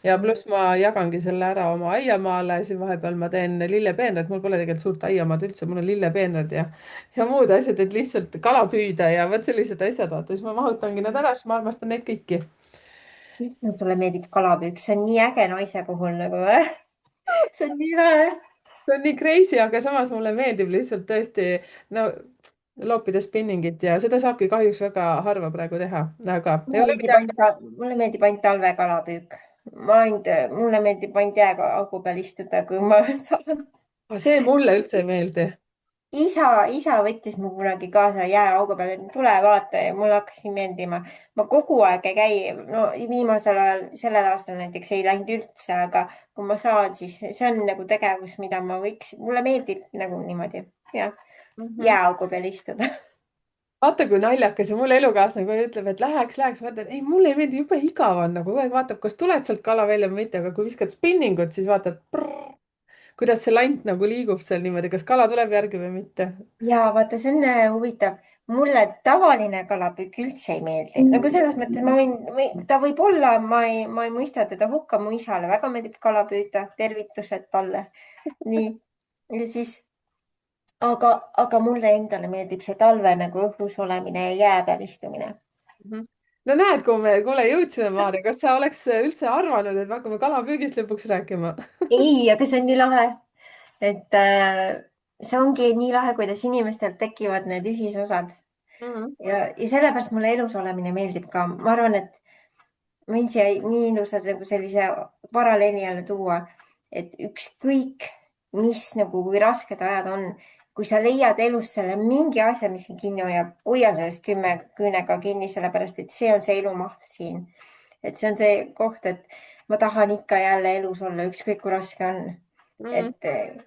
ja pluss ma jagangi selle ära oma aiamaale, siin vahepeal ma teen lillepeenrat, mul pole tegelikult suurt aiamaad üldse, mul on lillepeenrad ja muud asjad, et lihtsalt kala püüda ja vot sellised asjad, vaata, siis ma mahutangi nad ära, siis ma armastan neid kõiki. issand, sulle meeldib kalapüük, see on nii äge naise puhul nagu see on nii lahe. see on nii crazy, aga samas mulle meeldib lihtsalt tõesti no loopida spinningit ja seda saabki kahjuks väga harva praegu teha, aga ei ole midagi. Mulle meeldib ainult talvekalapüük. Mulle meeldib ainult jääaugu peal istuda, kui ma saan. See mulle üldse ei meeldi. isa võttis mu kunagi kaasa jääaugu peale, et tule vaata ja mulle hakkas nii meeldima. ma kogu aeg ei käi, no viimasel ajal, sellel aastal näiteks ei läinud üldse, aga kui ma saan, siis see on nagu tegevus, mida ma võiks, mulle meeldib nagu niimoodi, jah, Mhm. jääaugu peal istuda. vaata, kui naljakas ja mul elukaaslane kohe ütleb, et läheks, ma ütlen, ei, mulle ei meeldi, jube igav on nagu kogu aeg vaatab, kas tuled sealt kala välja või mitte, aga kui viskad spinningut, siis vaatad, kuidas see lant nagu liigub seal niimoodi, kas kala tuleb järgi või mitte. ja vaata, see on huvitav. mulle tavaline kalapüük üldse ei meeldi. nagu selles mõttes ta võib olla, ma ei mõista teda hukka, mu isale väga meeldib kala püüda, tervitused talle. nii, ja siis, aga mulle endale meeldib see talve nagu õhus olemine ja jää peal istumine. Mhm. no näed, kuhu me, kuule, jõudsime, Maarja, kas sa oleks üldse arvanud, et me hakkame kalapüügist lõpuks rääkima? ei, aga see on nii lahe, et see ongi nii lahe, kuidas inimestel tekivad need ühisosad Mhm. ja sellepärast mulle elus olemine meeldib ka. ma arvan, et võin siia nii ilusalt nagu sellise paralleeli jälle tuua, et ükskõik, mis nagu, kui rasked ajad on, kui sa leiad elus selle mingi asja, mis sind kinni hoiab, hoia sellest 10 küünega kinni, sellepärast et see on see elumaht siin. et see on see koht, et ma tahan ikka jälle elus olla, ükskõik kui raske on. Mhm. et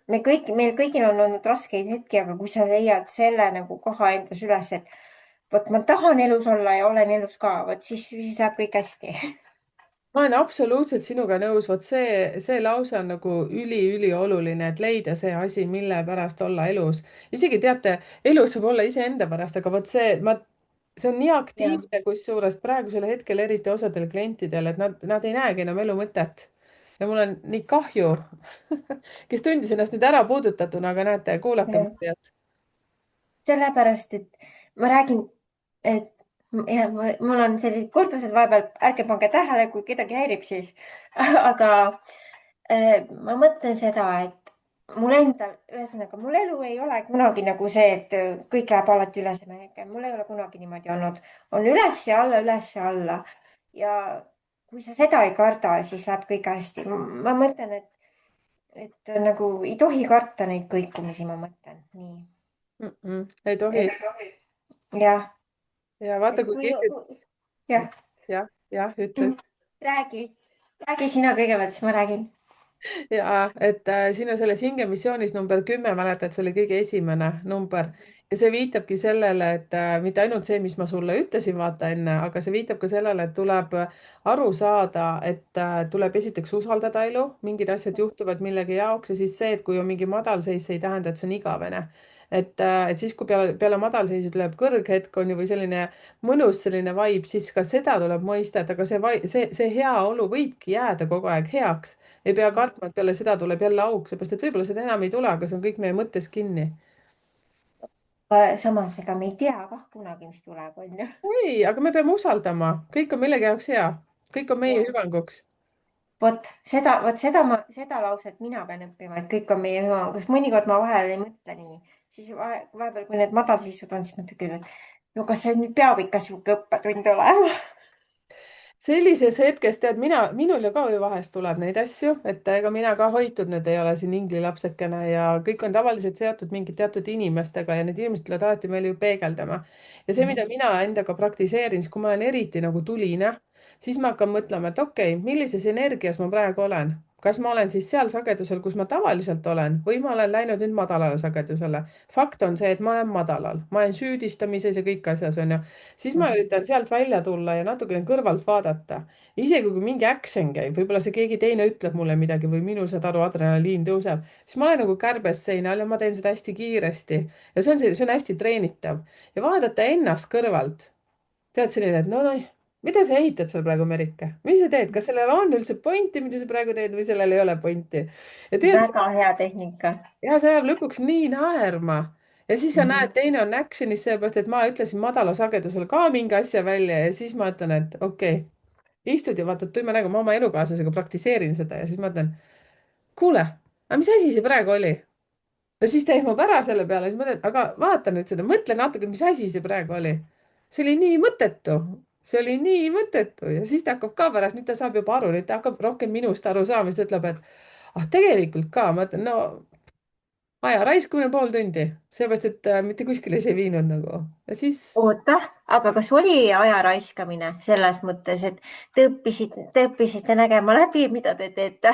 meil kõigil on olnud raskeid hetki, aga kui sa leiad selle nagu koha endas üles, et vot ma tahan elus olla ja olen elus ka, vot siis läheb kõik hästi. ma olen absoluutselt sinuga nõus, vot see lause on nagu üliülioluline, et leida see asi, mille pärast olla elus. isegi teate, elus saab olla iseenda pärast, aga vot see on nii ja, aktiivne, kusjuures praegusel hetkel eriti osadel klientidel, et nad ei näegi enam elu mõtet. ja mul on nii kahju, kes tundis ennast nüüd ära puudutatuna, aga näete, kuulake ja Marjat. sellepärast, et ma räägin, et ja mul on sellised kordused vahepeal, ärge pange tähele, kui kedagi häirib, siis aga ma mõtlen seda, et mul endal, ühesõnaga, mul elu ei ole kunagi nagu see, et kõik läheb alati ülesemäge, mul ei ole kunagi niimoodi olnud, on üles ja alla, üles ja alla ja kui sa seda ei karda, siis läheb kõik hästi. ma mõtlen, et nagu ei tohi karta neid kõikumisi, ma mõtlen nii. ei tohi. et jah, ja vaata, et kui keegi, jah, jah, ütle. räägi, räägi sina kõigepealt, siis ma räägin. ja et sinu selles hingemissioonis number 10, mäletad, see oli kõige esimene number ja see viitabki sellele, et mitte ainult see, mis ma sulle ütlesin, vaata enne, aga see viitab ka sellele, et tuleb aru saada, et tuleb esiteks usaldada elu, mingid asjad juhtuvad millegi jaoks ja siis see, et kui on mingi madalseis, see ei tähenda, et see on igavene. et siis, kui peale madalseisu tuleb kõrghetk on ju või selline mõnus selline vibe, siis ka seda tuleb mõista, et aga see heaolu võibki jääda kogu aeg heaks. ei pea kartma, et peale seda tuleb jälle auk, seepärast et võib-olla seda enam ei tule, aga see on kõik meie mõttes kinni. samas, ega me ei tea kah kunagi, mis tuleb, on ju. ei, aga me peame usaldama, kõik on millegi jaoks hea, kõik on meie jah, hüvanguks. vot seda lauset mina pean õppima, et kõik on meie hüvanguks. mõnikord ma vahel ei mõtle nii, siis vahepeal, kui need madalseisud on, siis mõtled küll, et no kas see nüüd peab ikka sihuke õppetund olema. Sellises hetkes tead minul ju ka ju vahest tuleb neid asju, et ega mina ka hoitud nüüd ei ole siin inglilapsekene ja kõik on tavaliselt seotud mingite teatud inimestega ja need inimesed tulevad alati meile ju peegeldama. ja see, mida mina endaga praktiseerin, siis kui ma olen eriti nagu tuline, siis ma hakkan mõtlema, et okei, millises energias ma praegu olen. kas ma olen siis seal sagedusel, kus ma tavaliselt olen või ma olen läinud nüüd madalale sagedusele. fakt on see, et ma olen madalal, ma olen süüdistamises ja kõik asjas onju, siis ma üritan sealt välja tulla ja natukene kõrvalt vaadata. isegi kui mingi action käib, võib-olla see keegi teine ütleb mulle midagi või minul, saad aru, adrenaliin tõuseb, siis ma olen nagu kärbes seinal ja ma teen seda hästi kiiresti. ja see on hästi treenitav ja vaadata ennast kõrvalt. tead, selline, et no, mida sa ehitad seal praegu, Merike, mis sa teed, kas sellel on üldse pointi, mida sa praegu teed või sellel ei ole pointi? ja tead, väga hea tehnika. ja see jääb lõpuks nii naerma. ja siis sa näed, Mhm. teine on action'is, sellepärast et ma ütlesin madala sagedusel ka mingi asja välja ja siis ma ütlen, et okei, istud ja vaatad tuima nägu, ma oma elukaaslasega praktiseerin seda ja siis ma ütlen, kuule, aga mis asi see praegu oli? ja siis ta ehmub ära selle peale, siis mõtled, aga vaata nüüd seda, mõtle natuke, mis asi see praegu oli. see oli nii mõttetu, see oli nii mõttetu ja siis ta hakkab ka pärast, nüüd ta saab juba aru, nüüd ta hakkab rohkem minust aru saama, siis ta ütleb, et ah, tegelikult ka, ma ütlen, no aja raiskamine pool tundi, sellepärast et mitte kuskile see ei viinud nagu ja siis. oota, aga kas oli aja raiskamine selles mõttes, et te õppisite nägema läbi, mida te teete?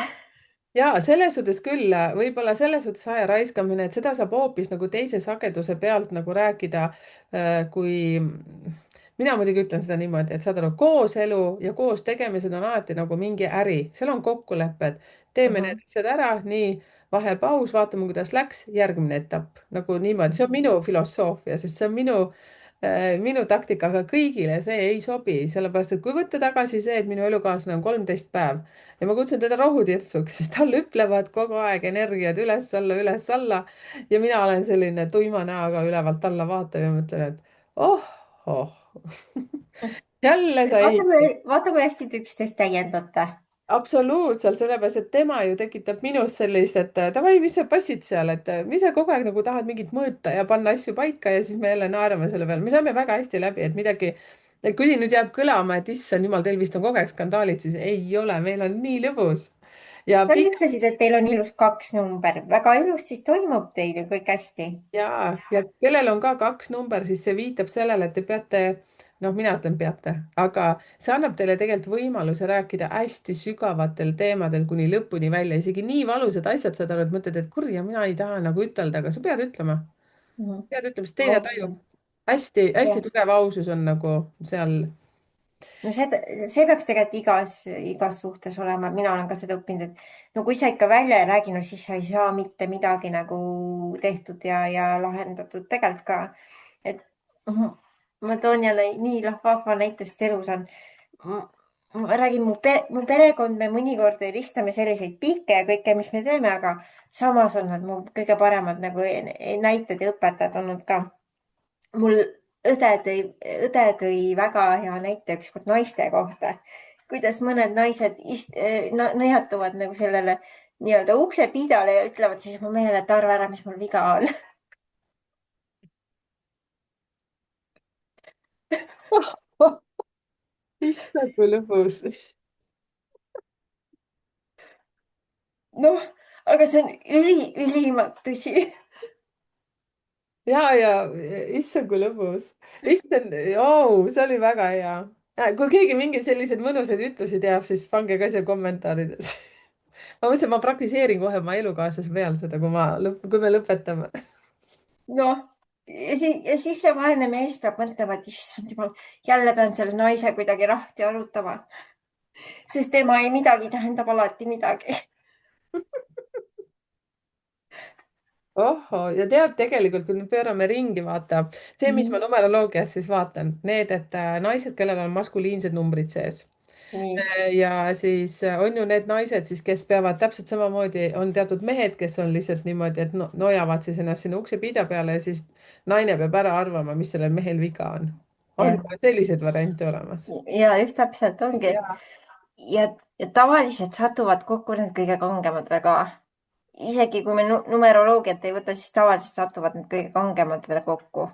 Ja selles suhtes küll, võib-olla selles suhtes aja raiskamine, et seda saab hoopis nagu teise sageduse pealt nagu rääkida, kui mina muidugi ütlen seda niimoodi, et saad aru, kooselu ja koos tegemised on alati nagu mingi äri, seal on kokkulepped, teeme need asjad ära, nii, vahepaus, vaatame, kuidas läks, järgmine etapp nagu niimoodi, see on minu filosoofia, sest see on minu taktika, aga kõigile see ei sobi, sellepärast et kui võtta tagasi see, et minu elukaaslane on 13 päev ja ma kutsun teda rohutirtsuks, siis tal hüplevad kogu aeg energiad üles-alla ja mina olen selline tuima näoga ülevalt alla vaatav ja mõtlen, et oh, jälle sa ehitad. Vaata, kui hästi te üksteist täiendate. Absoluutselt, sellepärast et tema ju tekitab minus sellist, et davai, mis sa passid seal, et mis sa kogu aeg nagu tahad mingit mõõta ja panna asju paika ja siis me jälle naerame selle peale, me saame väga hästi läbi, et midagi, et kui nüüd jääb kõlama, et issand jumal, teil vist on kogu aeg skandaalid, siis ei ole, meil on nii lõbus ja Sa pigem. ütlesid, et teil on ilus kaks number, väga ilus, siis toimub teil ju kõik hästi. Ja kellel on ka kaks number, siis see viitab sellele, et te peate, noh, mina ütlen peate, aga see annab teile tegelikult võimaluse rääkida hästi sügavatel teemadel kuni lõpuni välja, isegi nii valusad asjad, saad aru, et mõtled, et kurja, mina ei taha nagu ütelda, aga sa pead ütlema. Mhm. pead ütlema, sest teine tajub. okei, hästi-hästi jah. tugev ausus on nagu seal. No see peaks tegelikult igas suhtes olema, mina olen ka seda õppinud, et no kui sa ikka välja ei räägi, no siis sa ei saa mitte midagi nagu tehtud ja lahendatud tegelikult ka. Et mhm, ma toon jälle nii vahva näite, sest elus on. Ma räägin, mu perekond, me mõnikord ristame selliseid piike ja kõike, mis me teeme, aga samas on nad mu kõige paremad nagu näited ja õpetajad olnud ka. Mul õde tõi väga hea näite ükskord naiste kohta, kuidas mõned naised nõjatuvad nagu sellele nii-öelda uksepiidale ja ütlevad siis mu mehele, et arva ära, mis mul viga on. issand, kui lõbus. noh, aga see on ülimalt tõsi. ja issand, kui lõbus. issand oh,, see oli väga hea. Kui keegi mingeid selliseid mõnusaid ütlusi teab, siis pange ka siia kommentaarides. ma mõtlesin, ma praktiseerin kohe oma elukaaslase peal seda, kui me lõpetame. noh, ja siis see vaene mees peab mõtlema, et issand jumal, jälle pean selle naise kuidagi lahti arutama, sest tema ei midagi tähendab alati midagi. ohoo, ja tead tegelikult, kui nüüd pöörame ringi, vaata see, mis ma Mhm. numeroloogias siis vaatan, need, et naised, kellel on maskuliinsed numbrid sees. nii, Ja siis on ju need naised siis, kes peavad täpselt samamoodi, on teatud mehed, kes on lihtsalt niimoodi, et no, nojavad siis ennast sinna uksepiida peale ja siis naine peab ära arvama, mis sellel mehel viga on. On jah. ka selliseid variante olemas. Ja just täpselt ongi, et Ja, ja tavaliselt satuvad kokku need kõige kangemad väga. Isegi kui me numeroloogiat ei võta, siis tavaliselt satuvad need kõige kangemad veel kokku.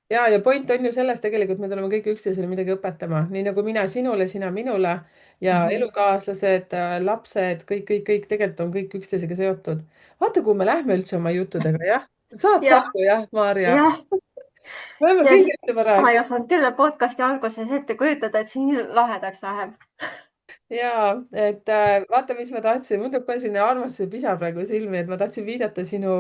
ja point on ju selles tegelikult, me tuleme kõik üksteisele midagi õpetama, nii nagu mina sinule, sina minule ja Mhm. elukaaslased, lapsed, kõik tegelikult on kõik üksteisega seotud. vaata, kuhu me lähme üldse oma juttudega, jah? saad sa jah, aru, jah, Maarja? jah, me oleme ja siis kõigest juba ma ei rääkinud. osanud küll podcast'i alguses ette kujutada, et see nii lahedaks läheb. Ja et vaata, mis ma tahtsin, mul tuleb kohe selline armastuse pisar praegu silmi, et ma tahtsin viidata sinu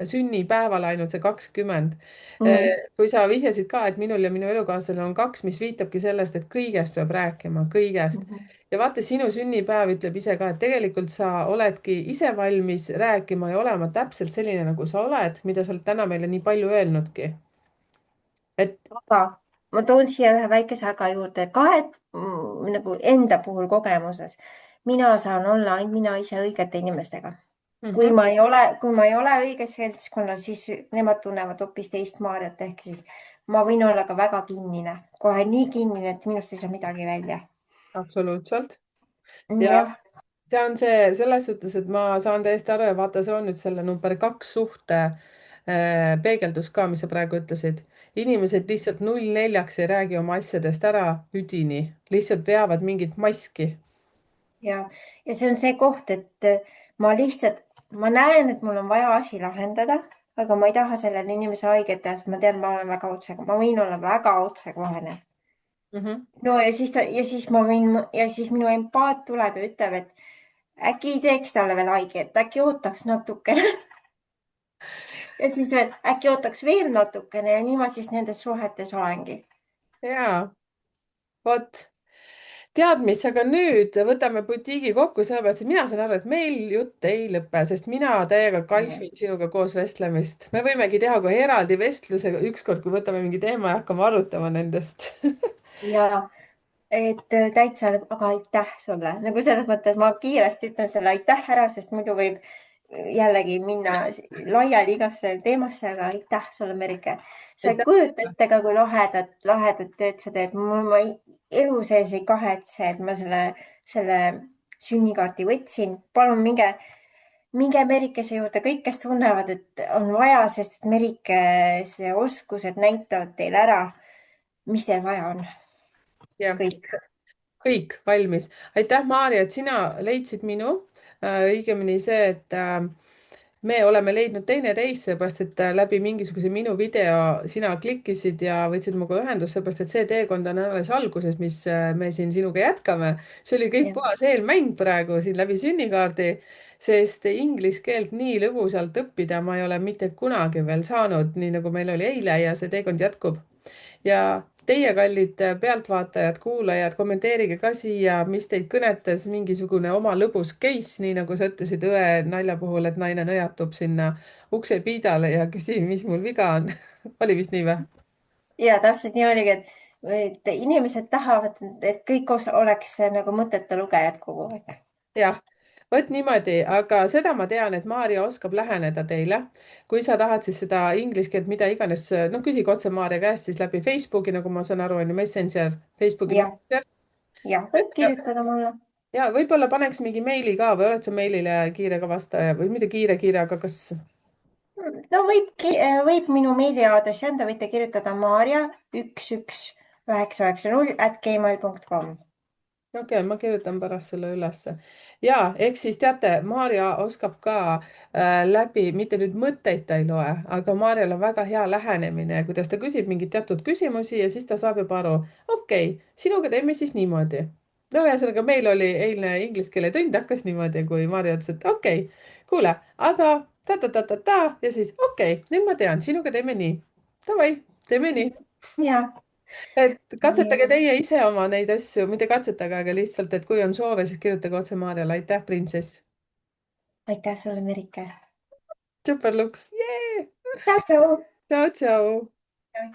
sünnipäevale ainult see 20. nii. kui sa vihjasid ka, et minul ja minu elukaaslasel on 2, mis viitabki sellest, et kõigest peab rääkima, kõigest. Mhm. ja vaata, sinu sünnipäev ütleb ise ka, et tegelikult sa oledki ise valmis rääkima ja olema täpselt selline, nagu sa oled, mida sa oled täna meile nii palju öelnudki. et aga ma toon siia ühe väikese aga juurde, kahe nagu enda puhul kogemuses. mina saan olla ainult mina ise õigete inimestega. mhm, Kui ma ei ole õiges seltskonnas, siis nemad tunnevad hoopis teist Maarjat, ehk siis ma võin olla ka väga kinnine, kohe nii kinnine, et minust ei saa midagi välja. absoluutselt. Ja jah, see on see selles suhtes, et ma saan täiesti aru ja vaata, see on nüüd selle number 2 suhte peegeldus ka, mis sa praegu ütlesid. inimesed lihtsalt 0-4 ei räägi oma asjadest ära üdini, lihtsalt veavad mingit maski. ja see on see koht, et ma näen, et mul on vaja asi lahendada, aga ma ei taha sellele inimesele haiget teha, sest ma tean, ma olen väga ma võin olla väga otsekohene. Mhm. No ja siis ma võin ja siis minu empaat tuleb ja ütleb, et äkki ei teeks talle veel haiget, äkki ootaks natukene ja siis veel äkki ootaks veel natukene ja nii ma siis nendes suhetes olengi. Jaa, vot. tead mis, aga nüüd võtame butiigi kokku, sellepärast et mina saan aru, et meil jutt ei lõpe, sest mina täiega kaifin sinuga koos vestlemist. me võimegi teha kohe eraldi vestluse ükskord, kui võtame mingi teema ja hakkame arutama nendest. ja et täitsa, aga aitäh sulle, nagu selles mõttes ma kiiresti ütlen selle aitäh ära, sest muidu võib jällegi minna laiali igasse teemasse, aga aitäh sulle, Merike. sa ei aitäh. kujuta ette ka, kui lahedat tööd sa teed. Ma elu sees ei kahetse, et ma selle sünnikaardi võtsin. palun minge Merikese juurde, kõik, kes tunnevad, et on vaja, sest et Merikese oskused näitavad teile ära, mis teil vaja on. jah, kõik. kõik valmis. aitäh, Maarja, et sina leidsid minu. õigemini see, et me oleme leidnud teineteist, seepärast et läbi mingisuguse minu video sina klikkisid ja võtsid minuga ühendust, seepärast et see teekond on alles alguses, mis me siin sinuga jätkame. see oli kõik Jah. puhas eelmäng praegu siin läbi sünnikaardi, sest inglise keelt nii lõbusalt õppida ma ei ole mitte kunagi veel saanud, nii nagu meil oli eile ja see teekond jätkub. ja teie, kallid pealtvaatajad, kuulajad, kommenteerige ka siia, mis teid kõnetas, mingisugune oma lõbus case, nii nagu sa ütlesid õe nalja puhul, et naine nõjatub sinna uksepiidale ja küsib, mis mul viga on. oli vist nii või? Ja täpselt nii oligi, et inimesed tahavad, et kõik oleks nagu mõtete lugejad kogu aeg. jah, vot niimoodi, aga seda ma tean, et Maarja oskab läheneda teile. kui sa tahad siis seda inglise keelt, mida iganes, noh, küsige otse Maarja käest siis läbi Facebooki, nagu ma saan aru, on ju Messenger, Facebooki jah, Messenger. jah, võib kirjutada mulle. ja võib-olla paneks mingi meili ka või oled sa meilile kiire ka vastaja või mitte kiire, aga kas? No võib minu meiliaadressi anda, võite kirjutada maarja11990 @gmail.com. okei, ma kirjutan pärast selle ülesse. ja ehk siis teate, Maarja oskab ka läbi, mitte nüüd mõtteid ta ei loe, aga Maarjal on väga hea lähenemine, kuidas ta küsib mingeid teatud küsimusi ja siis ta saab juba aru, okei, sinuga teeme siis niimoodi. no ühesõnaga, meil oli eilne inglise keele tund hakkas niimoodi, kui Maarja ütles, et okei, kuule, aga ta ja siis okei, nüüd ma tean, sinuga teeme nii. Davai, teeme nii. ja, et katsetage ja teie ise oma neid asju, mitte katsetage, aga lihtsalt, et kui on soove, siis kirjutage otse Maarjale. aitäh, printsess. aitäh sulle, Merike. super luks, jee. tšau, tšau. Tšau, tšau. Tšau, tšau.